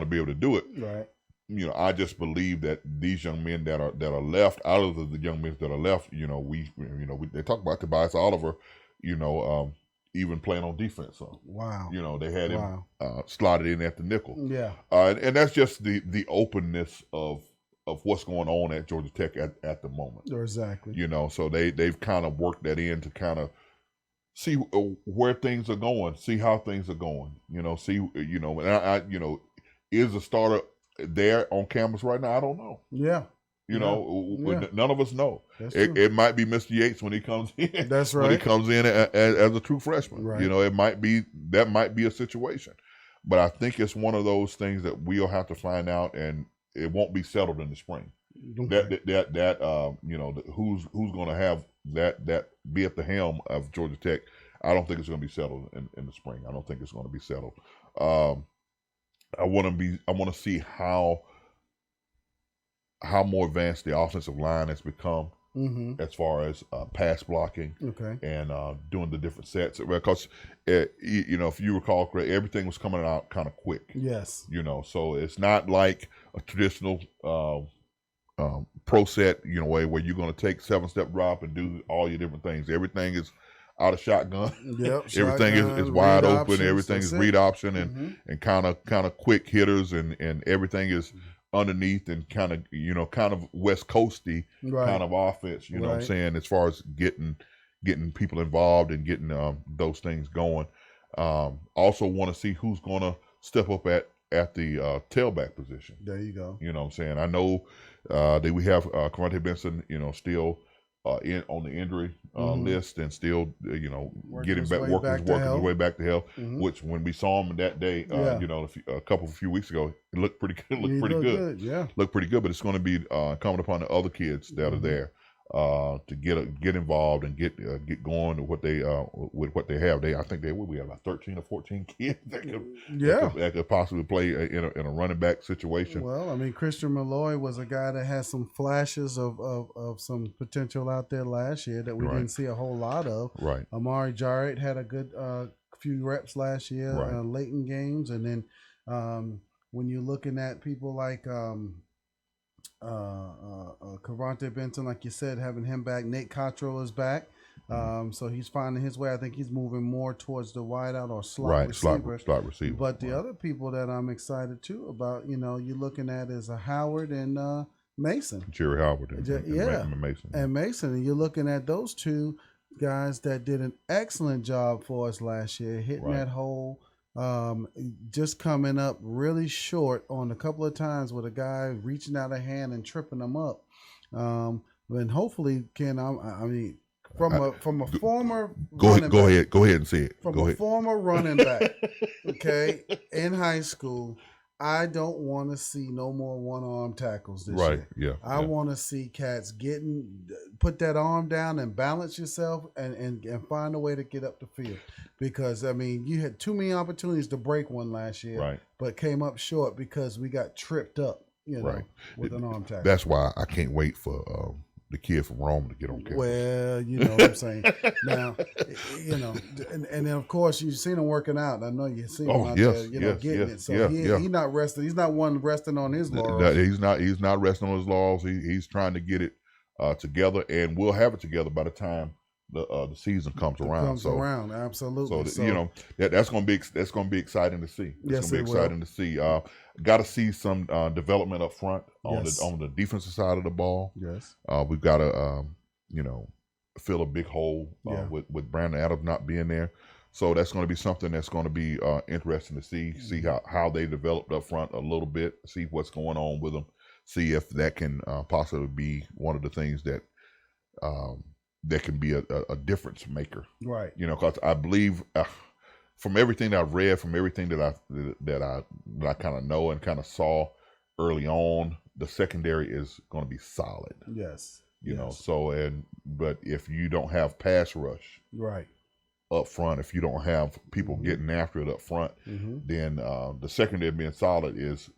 be able to do it. Right. I just believe that these young men that are left, out of the young men that are left, they talk about Tobias Oliver, even playing on defense. So, Wow. they had him Wow. slotted in at the nickel, Yeah. and that's just the openness of what's going on at Georgia Tech at the moment. Exactly. So they've kind of worked that in to kind of see where things are going, see how things are going. See and is the starter there on campus right now? I don't know. Yeah. None of us know. That's It, true. it might be Mr. Yates when he comes in. That's When he right. comes in as a true freshman. Right. It might be a situation. But I think it's one of those things that we'll have to find out, and it won't be settled in the spring. Okay. Who's going to have that be at the helm of Georgia Tech? I don't think it's going to be settled in the spring. I don't think it's going to be settled. I want to see how more advanced the offensive line has become as far as pass blocking. Okay. And doing the different sets, because if you recall correct, everything was coming out kind of quick. Yes. So it's not like a traditional pro set, way where you're going to take 7-step drop and do all your different things. Everything is out of shotgun. Yep. Everything is wide open. Everything is read option and kind of quick hitters, and everything is underneath and kind of West Coasty kind of offense. You know what I'm saying? As far as getting people involved and getting those things going. Also want to see who's going to step up at the tailback position. There you go. You know what I'm saying? I know that we have Cavante Benson, still on the injury list, and still working his way back to health. Which when we saw him that day, a few weeks ago, it looked pretty good. Looked pretty good. But it's going to be coming upon the other kids that are there to get involved and get going with what they have. I think we have like 13 or 14 kids that could possibly play in a running back situation. Well, I mean, Christian Malloy was a guy that had some flashes of some potential out there last year that we didn't see a whole lot of. Right. Amari Jarrett had a good few reps last year late in games, and then when you're looking at people like Cavante Benson, like you said, having him back. Nate Cottrell is back. So he's finding his way. I think he's moving more towards the wideout or slot receiver. Slot receiver. But the other people that I'm excited too about, you're looking at is a Howard and Mason. Jerry Howard and Mason. And Mason. And you're looking at those two guys that did an excellent job for us last year, hitting that hole. Just coming up really short on a couple of times with a guy reaching out a hand and tripping them up. And hopefully, Ken, from a former go ahead and say it. From a former running back, okay, in high school, I don't want to see no more one-arm tackles this year. Yeah. I want to see cats put that arm down and balance yourself and find a way to get up the field. Because, you had too many opportunities to break one last year, but came up short because we got tripped up, with an arm tackle. That's why I can't wait for the kid from Rome to get on campus. Well, you know what I'm saying. Now, and then of course you've seen him working out. I know you've seen him out there, getting it. So he's not resting. He's not one resting on his laurels. He's not resting on his laurels. He's trying to get it together, and we'll have it together by the time the season comes around. Absolutely. So that's going to be exciting to see. It's going to be exciting to see. Got to see some development up front on the defensive side of the ball. Yes. We've got to fill a big hole with Brandon Adams not being there. So that's going to be something that's going to be interesting to see how they developed up front a little bit, see what's going on with them, see if that can possibly be one of the things that that can be a difference maker. Right. Because I believe from everything that I've read, from everything that I kind of know and kind of saw early on, the secondary is going to be solid. Yes. But if you don't have pass rush up front, if you don't have people getting after it up front, then the secondary being solid is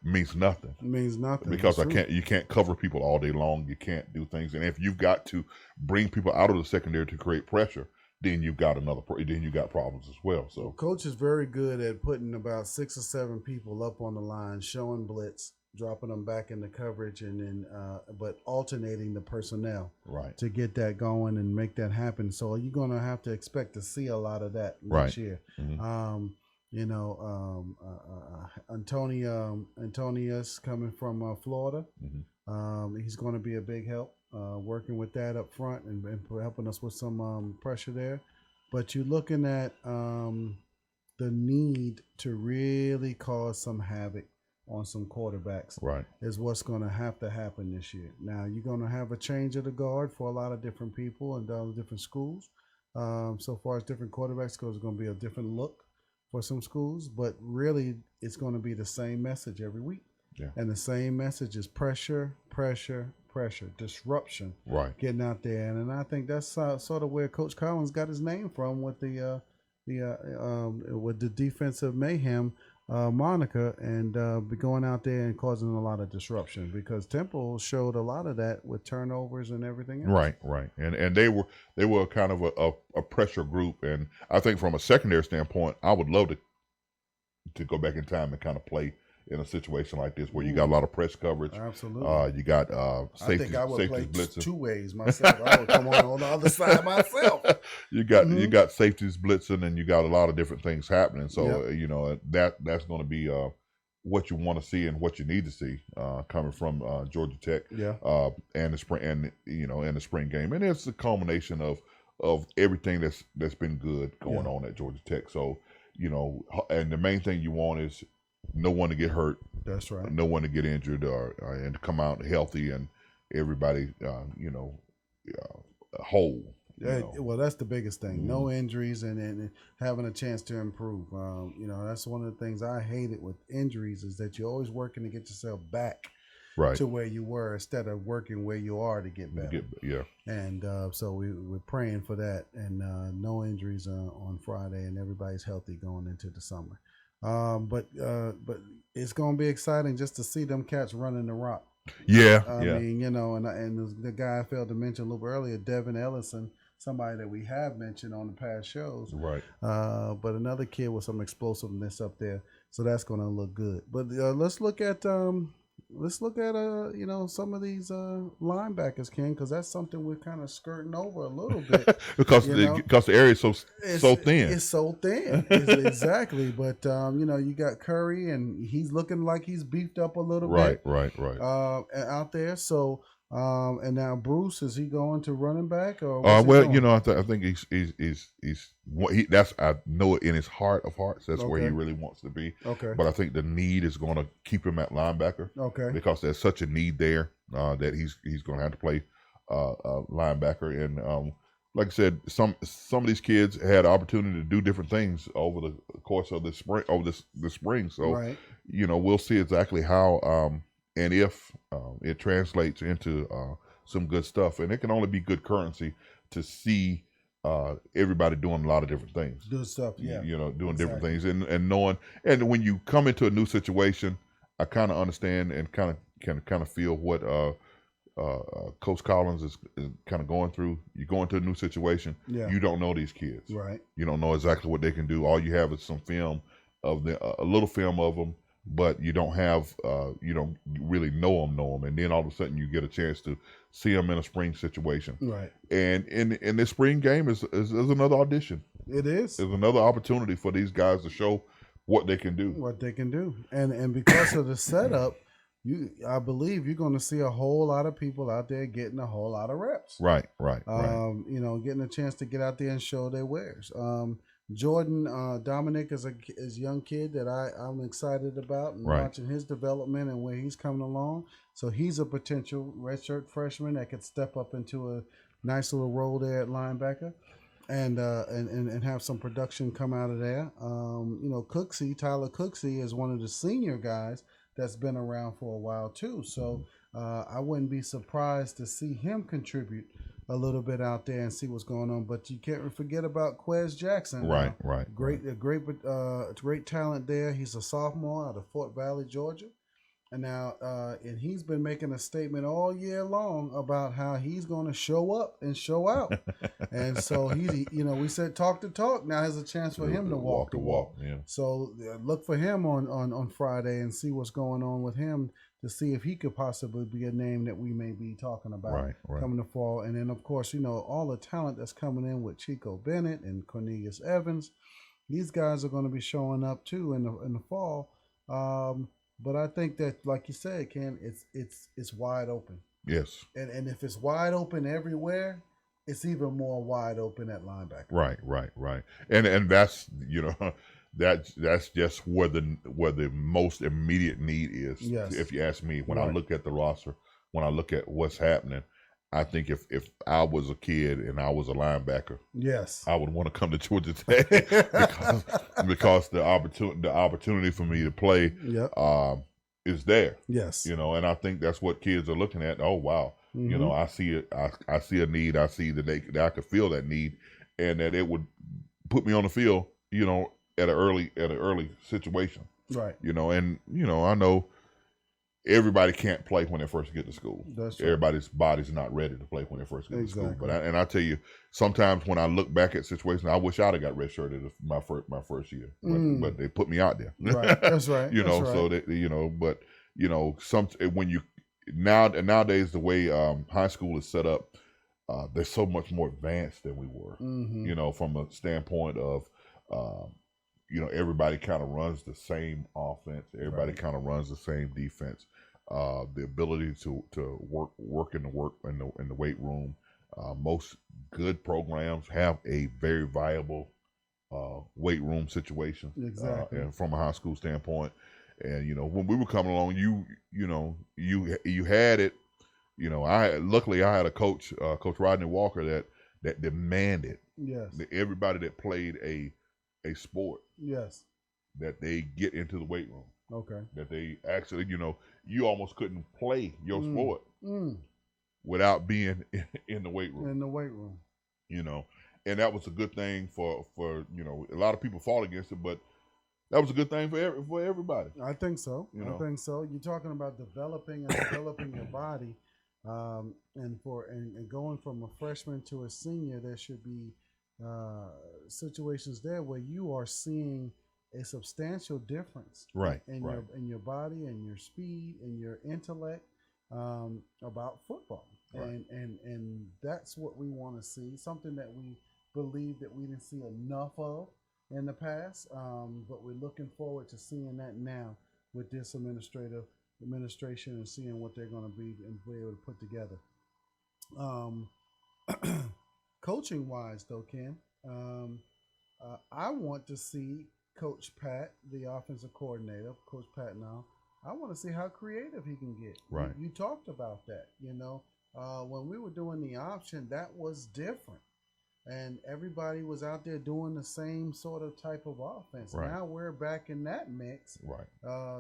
means nothing. It means nothing. Because you can't cover people all day long. You can't do things. And if you've got to bring people out of the secondary to create pressure, then you've got problems as well. So Coach is very good at putting about 6 or 7 people up on the line, showing blitz, dropping them back into coverage, and then but alternating the personnel to get that going and make that happen. So you're going to have to expect to see a lot of that next year. Antonius coming from Florida. He's going to be a big help working with that up front and helping us with some pressure there. But you're looking at the need to really cause some havoc on some quarterbacks Right. is what's going to happen this year. Now, you're going to have a change of the guard for a lot of different people and different schools. So far as different quarterbacks goes, it's going to be a different look for some schools, but really it's going to be the same message every week. Yeah. And the same message is pressure, pressure, pressure, disruption, Right. getting out there. And I think that's sort of where Coach Collins got his name from with with the defensive mayhem moniker, and be going out there and causing a lot of disruption, because Temple showed a lot of that with turnovers and everything else. Right. And they were kind of a pressure group, and I think from a secondary standpoint, I would love to go back in time and kind of play in a situation like this where you got a lot of press coverage. Absolutely. You got I safety, think I would play blitzing. two ways myself. I would come on the other side myself. You got safeties blitzing, and you got a lot of different things happening. So Yep. you know that's going to be what you want to see and what you need to see coming from Georgia Tech. Yeah. And the spring, and in the spring game, and it's a culmination of everything that's been good going on at Georgia Tech. So and the main thing you want is no one to get hurt, That's right. no one to get injured, and to come out healthy, and everybody whole. Yeah, well, that's the biggest thing. No injuries, and having a chance to improve. That's one of the things I hated with injuries, is that you're always working to get yourself back Right. to where you were instead of working where you are to get better. And so we're praying for that, and no injuries on Friday, and everybody's healthy going into the summer. But it's going to be exciting just to see them cats running the rock. I mean, and the guy I failed to mention a little earlier, Devin Ellison, somebody that we have mentioned on the past shows. Right. But another kid with some explosiveness up there, so that's going to look good. But let's look at some of these linebackers, Ken, because that's something we're kind of skirting over a little bit because the area is so thin. It's so thin, exactly. But you got Curry, and he's looking like he's beefed up a little bit. Right. Out there. So, and now Bruce, is he going to running back or? I think I know it in his heart of hearts. That's where he really wants to be. Okay. But I think the need is going to keep him at linebacker. Okay. Because there's such a need there that he's going to have to play linebacker. And like I said, some of these kids had opportunity to do different things over the course of the spring. So right. We'll see exactly how and if it translates into some good stuff. And it can only be good currency to see everybody doing a lot of different things. Good stuff, yeah. Doing different things and knowing. And when you come into a new situation, I kind of understand and kind of feel what Coach Collins is kind of going through. You go into a new situation, you don't know these kids. Right. You don't know exactly what they can do. All you have is some film of a little film of them, but you don't have, you don't really know them. And then all of a sudden you get a chance to see them in a spring situation. Right. And in this spring game is another audition. It is. It's another opportunity for these guys to show what they can do. And because of the setup, I believe you're going to see a whole lot of people out there getting a whole lot of reps. Right. Getting a chance to get out there and show their wares. Jordan Dominic is a young kid that I'm excited about, and watching his development and where he's coming along. So he's a potential redshirt freshman that could step up into a nice little role there at linebacker, and have some production come out of there. Tyler Cooksey is one of the senior guys that's been around for a while too. So I wouldn't be surprised to see him contribute a little bit out there and see what's going on. But you can't forget about Quez Jackson. Right. Great talent there. He's a sophomore out of Fort Valley, Georgia. And now, and he's been making a statement all year long about how he's going to show up and show out. And so we said talk the talk. Now there's a chance for him to walk the walk. Yeah. So look for him on Friday and see what's going on with him, to see if he could possibly be a name that we may be talking about coming to fall. And then, of course, all the talent that's coming in with Chico Bennett and Cornelius Evans. These guys are going to be showing up too in the fall. But I think that, like you said, Ken, it's wide open. Yes. And if it's wide open everywhere, it's even more wide open at linebacker. Right. And that's that's just where the most immediate need is. Yes. If you ask me, when I Right. look at the roster, when I look at what's happening, I think if I was a kid and I was a linebacker, Yes. I would want to come to Georgia Tech because the opportunity for me to play Yep. is there. Yes. And I think that's what kids are looking at. Oh wow, Mhm. I see it. I see a need. I see that that I could feel that need, and that it would put me on the field. At an early situation. Right. And I know everybody can't play when they first get to school. That's right. Everybody's body's not ready to play when they first get to school. Exactly. But I tell you, sometimes when I look back at situations, I wish I'd have got redshirted my first year, but they put me out there. Right. That's right. That's right. So that but when you nowadays the way high school is set up, they're so much more advanced than we were. Mhm. From a standpoint of everybody kind of runs the same offense. Everybody Right. kind of runs the same defense. The ability to work in the weight room. Most good programs have a very viable weight room situation. Exactly. And from a high school standpoint, and when we were coming along, you had it. Luckily I had a coach, Coach Rodney Walker, that demanded Yes. that everybody that played a sport, Yes. that they get into the weight room, Okay. that they actually, you almost couldn't play your sport Mm. without being in the weight room, In the weight room. And that was a good thing for a lot of people fought against it, but that was a good thing for everybody. I think so. You know. I think so. You're talking about developing your body, and going from a freshman to a senior. There should be situations there where you are seeing a substantial difference, Right, in right. your body and your speed and your intellect, about football, Right. and that's what we want to see. Something that we believe that we didn't see enough of in the past, but we're looking forward to seeing that now with this administration and seeing what they're going to be and be able to put together. Um, Coaching wise, though, Ken, I want to see Coach Pat, the offensive coordinator, Coach Pat now. I want to see how creative he can get. Right. You talked about that. When we were doing the option, that was different. And everybody was out there doing the same sort of type of offense. Right. Now we're back in that mix, Right.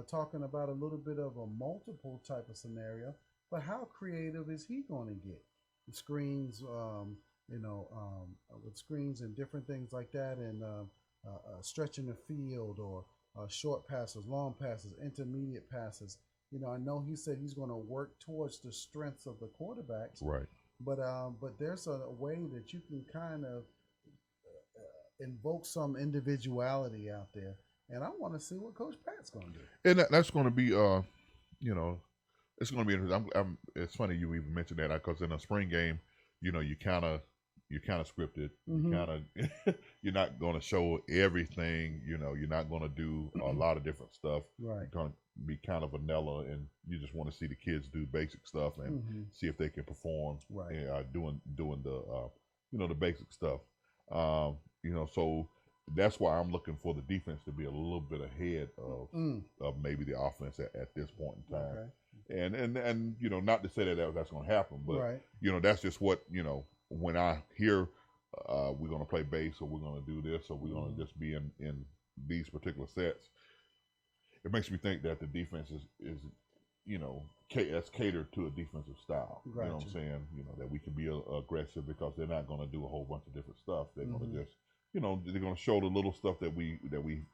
talking about a little bit of a multiple type of scenario. But how creative is he going to get? Screens, with screens and different things like that, and stretching the field, or short passes, long passes, intermediate passes. I know he said he's going to work towards the strengths of the quarterbacks. Right. But there's a way that you can kind of invoke some individuality out there, and I want to see what Coach Pat's going to do. And that's going to be, it's going to be interesting. It's funny you even mentioned that, because in a spring game, you kind of scripted. Mhm. You kind of you're not going to show everything. You're not going to do a lot of different stuff. Right. You're going to be kind of vanilla, and you just want to see the kids do basic stuff and Mhm. see if they can perform. Right. Doing the the basic stuff. So that's why I'm looking for the defense to be a little bit ahead of maybe the offense at this point in time. Okay. And not to say that's going to happen, but Right. that's just what when I hear we're going to play base, or we're going to do this, or we're going to just be in these particular sets, it makes me think that the defense is that's catered to a defensive style. You know what I'm Gotcha. saying? That we can be aggressive, because they're not going to do a whole bunch of different stuff. They're going to just they're going to show the little stuff that we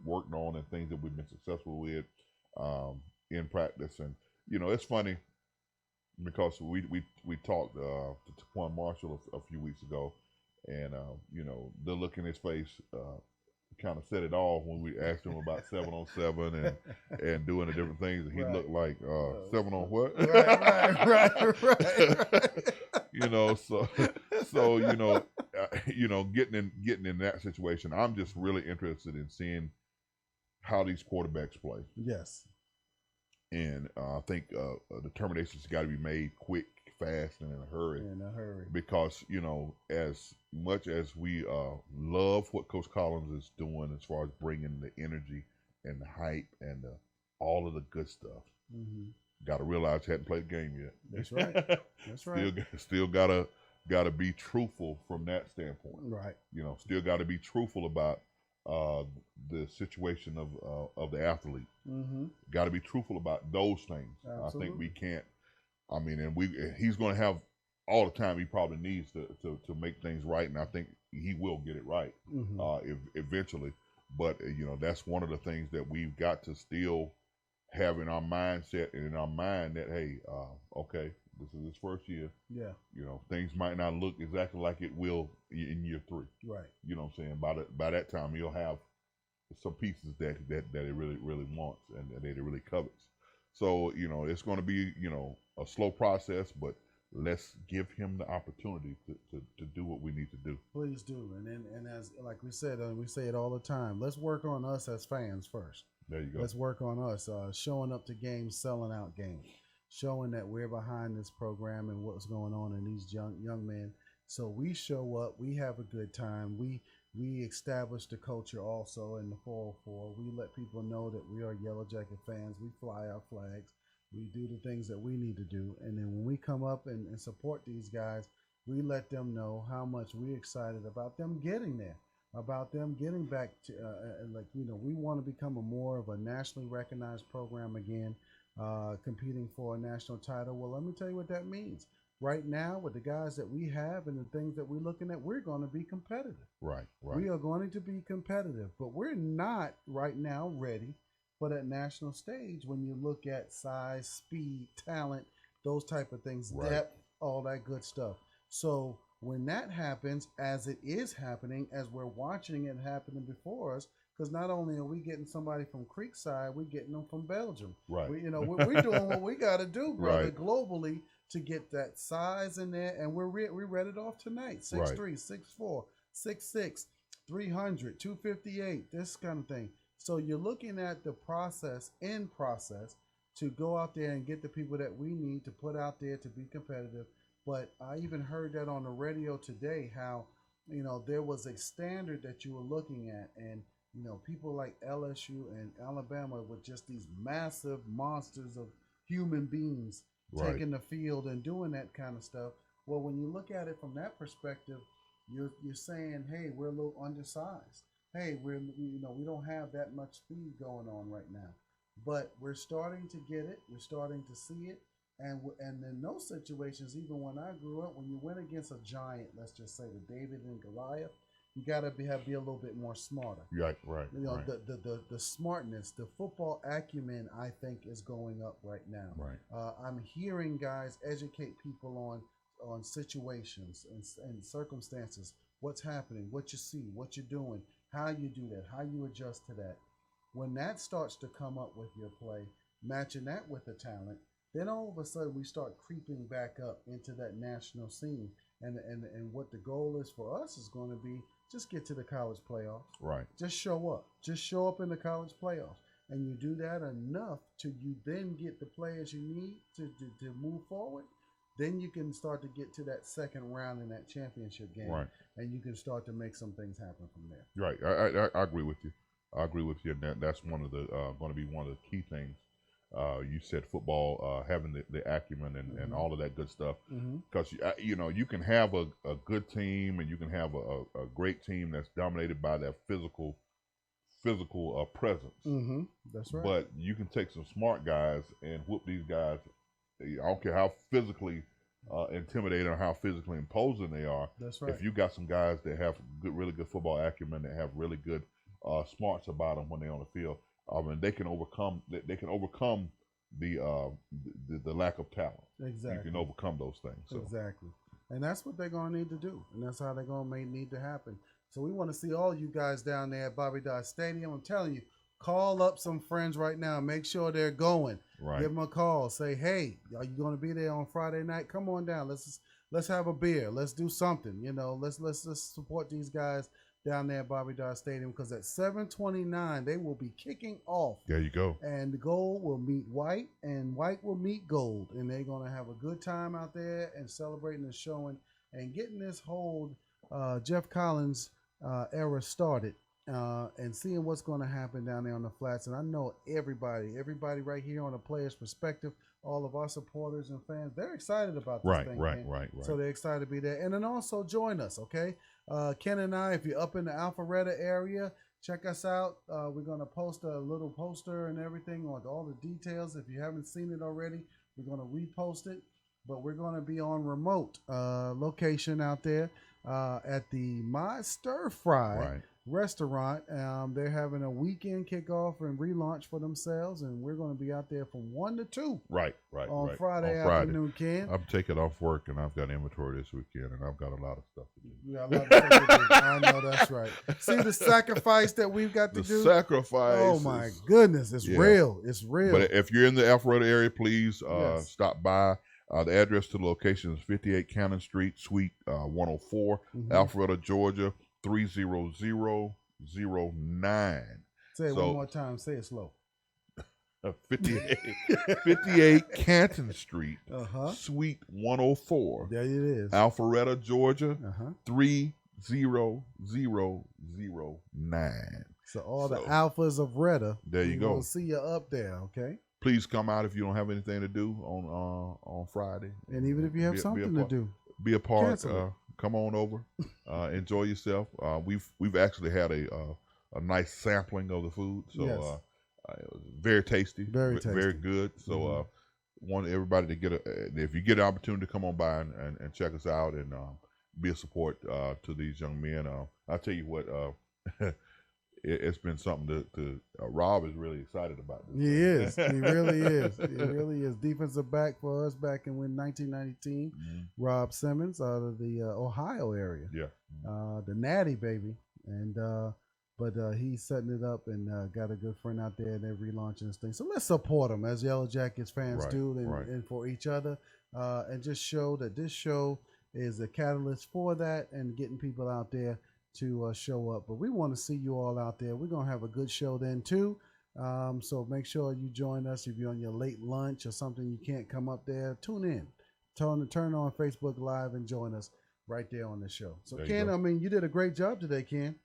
worked on, and things that we've been successful with in practice. And it's funny, because we talked to Taquan Marshall a few weeks ago, and the look in his face kind of said it all when we asked him about 7-on-7 and doing the different things. And he Right. looked like 7 on what? Right. So getting in that situation, I'm just really interested in seeing how these quarterbacks play. Yes. And I think determinations got to be made quick, fast and in a hurry. In a hurry. Because, as much as we love what Coach Collins is doing as far as bringing the energy and the hype and all of the good stuff, got to realize he hadn't played the game yet. That's right. That's right. Still gotta be truthful from that standpoint. Right. Still got to be truthful about the situation of the athlete. Got to be truthful about those things. Absolutely. I think we can't. I mean, he's going to have all the time he probably needs to make things right, and I think he will get it right eventually. But that's one of the things that we've got to still have in our mindset and in our mind that, hey, okay, this is his first year. Yeah. Things might not look exactly like it will in year 3. Right. You know what I'm saying? By that time, he'll have some pieces that he really, really wants and that he really covets. So, it's going to be, a slow process, but let's give him the opportunity to do what we need to do. Please do. And as like we said, we say it all the time, let's work on us as fans first. There you go. Let's work on us, showing up to games, selling out games, showing that we're behind this program and what's going on in these young men. So we show up, we have a good time. We establish the culture also in the 404. We let people know that we are Yellow Jacket fans. We fly our flags. We do the things that we need to do. And then when we come up and support these guys, we let them know how much we're excited about them getting there, about them getting back to, we want to become more of a nationally recognized program again, competing for a national title. Well, let me tell you what that means. Right now, with the guys that we have and the things that we're looking at, we're going to be competitive. Right. We are going to be competitive, but we're not right now ready for that national stage when you look at size, speed, talent, those type of things, depth, all that good stuff. So when that happens, as it is happening, as we're watching it happening before us, because not only are we getting somebody from Creekside, we're getting them from Belgium. Right. We're doing what we got to do, brother, Right. globally to get that size in there, and we read it off tonight. 6'3", 6'4", 6'6", 300, 258, this kind of thing. So you're looking at the process to go out there and get the people that we need to put out there to be competitive. But I even heard that on the radio today, how, there was a standard that you were looking at, and, people like LSU and Alabama were just these massive monsters of human beings taking the field and doing that kind of stuff. Well, when you look at it from that perspective, you're saying, hey, we're a little undersized. Hey, we don't have that much speed going on right now, but we're starting to get it. We're starting to see it, and in those situations, even when I grew up, when you went against a giant, let's just say the David and Goliath, you got to be a little bit more smarter. Right. The smartness, the football acumen, I think, is going up right now. Right. I'm hearing guys educate people on situations and circumstances, what's happening, what you see, what you're doing, how you do that, how you adjust to that. When that starts to come up with your play, matching that with the talent, then all of a sudden we start creeping back up into that national scene. And what the goal is for us is going to be just get to the college playoffs. Right. Just show up. Just show up in the college playoffs. And you do that enough till you then get the players you need to move forward. Then you can start to get to that second round in that championship game. Right. And you can start to make some things happen from there. Right. I agree with you. And that's one of the going to be one of the key things. You said football, having the acumen and all of that good stuff. Because you can have a good team and you can have a great team that's dominated by that physical presence. That's right. But you can take some smart guys and whoop these guys. I don't care how physically intimidating or how physically imposing they are. That's right. If you got some guys that have really good football acumen, that have really good smarts about them when they're on the field, they can overcome the lack of talent. Exactly. You can overcome those things. So. Exactly. And that's what they're going to need to do. And that's how they're going to need to happen. So we want to see all you guys down there at Bobby Dodd Stadium. I'm telling you, call up some friends right now. Make sure they're going. Right. Give them a call. Say, hey, are you going to be there on Friday night? Come on down. Let's have a beer. Let's do something. Let's support these guys down there at Bobby Dodd Stadium, because at 7:29 they will be kicking off. There you go. And the gold will meet white, and white will meet gold, and they're going to have a good time out there and celebrating and showing and getting this whole Jeff Collins era started, and seeing what's going to happen down there on the flats. And I know everybody right here on the Players Perspective, all of our supporters and fans, they're excited about this thing. Right. So they're excited to be there. And then also join us, okay? Ken and I, if you're up in the Alpharetta area, check us out. We're going to post a little poster and everything on all the details. If you haven't seen it already, we're going to repost it. But we're going to be on remote location out there at the My Stir Fry restaurant. They're having a weekend kickoff and relaunch for themselves, and we're going to be out there from 1 to 2 on Friday afternoon, Ken. I'm taking off work, and I've got inventory this weekend, and I've got a lot of stuff to do. Yeah, a lot of stuff to do. I know that's right. See the sacrifice that we've got to do? The sacrifice. Oh, my goodness. It's real. It's real. But if you're in the Alpharetta area, please Yes. stop by. The address to the location is 58 Cannon Street, Suite 104, Mhm. Alpharetta, Georgia, 30009. Say it one more time. Say it slow. 58 Canton Street, Uh-huh. Suite 104, There it is. Alpharetta, Georgia, Uh-huh. 30009. So all the So, alphas of Retta, there you go. We'll see you up there, okay? Please come out if you don't have anything to do on Friday. And even if you have Be a something to part- do. be a part. Cancel it. Come on over, enjoy yourself. We've actually had a nice sampling of the food, so Yes. it was very tasty, Very very tasty. good. So want everybody to get if you get an opportunity to come on by and check us out and be a support to these young men. I'll tell you what. It's been something to Rob is really excited about this. He is. He really is. He really is. Defensive back for us back in 1919. Mhm. Rob Simmons out of the Ohio area. Yeah. The Natty baby. And but he's setting it up and got a good friend out there and they're relaunching this thing. So let's support them as Yellow Jackets fans Right, do and, right. and for each other. And just show that this show is a catalyst for that and getting people out there to show up. But we want to see you all out there. We're going to have a good show then too. So make sure you join us. If you're on your late lunch or something, you can't come up there, tune in. Turn on Facebook Live and join us right there on the show. So There you Ken, go. I mean, you did a great job today, Ken.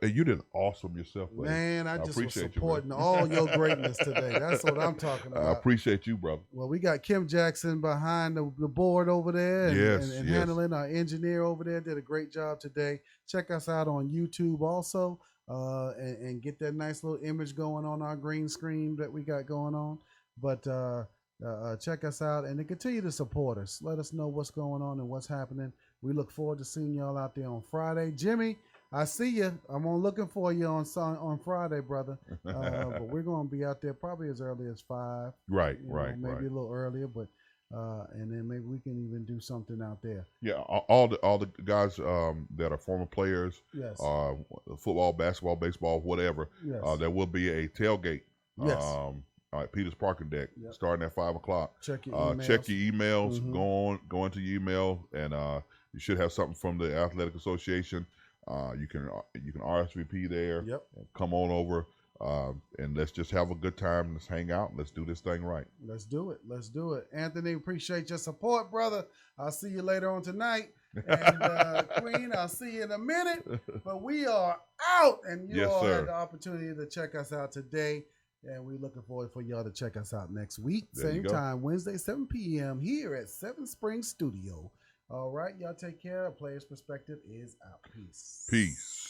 You did awesome yourself, buddy. Man, I I just was appreciate you, supporting man. all your greatness today. That's what I'm talking I about. appreciate you, brother. Well, we got Kim Jackson behind the board over there and, Yes, and yes. handling. Our engineer over there did a great job today. Check us out on YouTube also and get that nice little image going on our green screen that we got going on. But check us out and then continue to support us. Let us know what's going on and what's happening. We look forward to seeing y'all out there on Friday. Jimmy, I see you. I'm looking for you on Friday, brother. But we're going to be out there probably as early as 5. Right, You know, right, maybe right. a little earlier, but and then maybe we can even do something out there. Yeah, all the guys that are former players, Yes. football, basketball, baseball, whatever. Yes. There will be a tailgate. Yes. At Peters Parking Deck, Yep. starting at 5:00. Check your emails. Check your emails. Mhm. Go into your email, and you should have something from the Athletic Association. You can RSVP there. Yep. Come on over, and let's just have a good time. Let's hang out. Let's do this thing right. Let's do it. Let's do it. Anthony, appreciate your support, brother. I'll see you later on tonight. And Queen, I'll see you in a minute. But we are out, and you Yes, all sir. had the opportunity to check us out today. And we're looking forward for y'all to check us out next week. There you Same go. time, Wednesday, 7 p.m. here at 7 Springs Studio. All right, y'all take care. Players Perspective is out. Peace. Peace.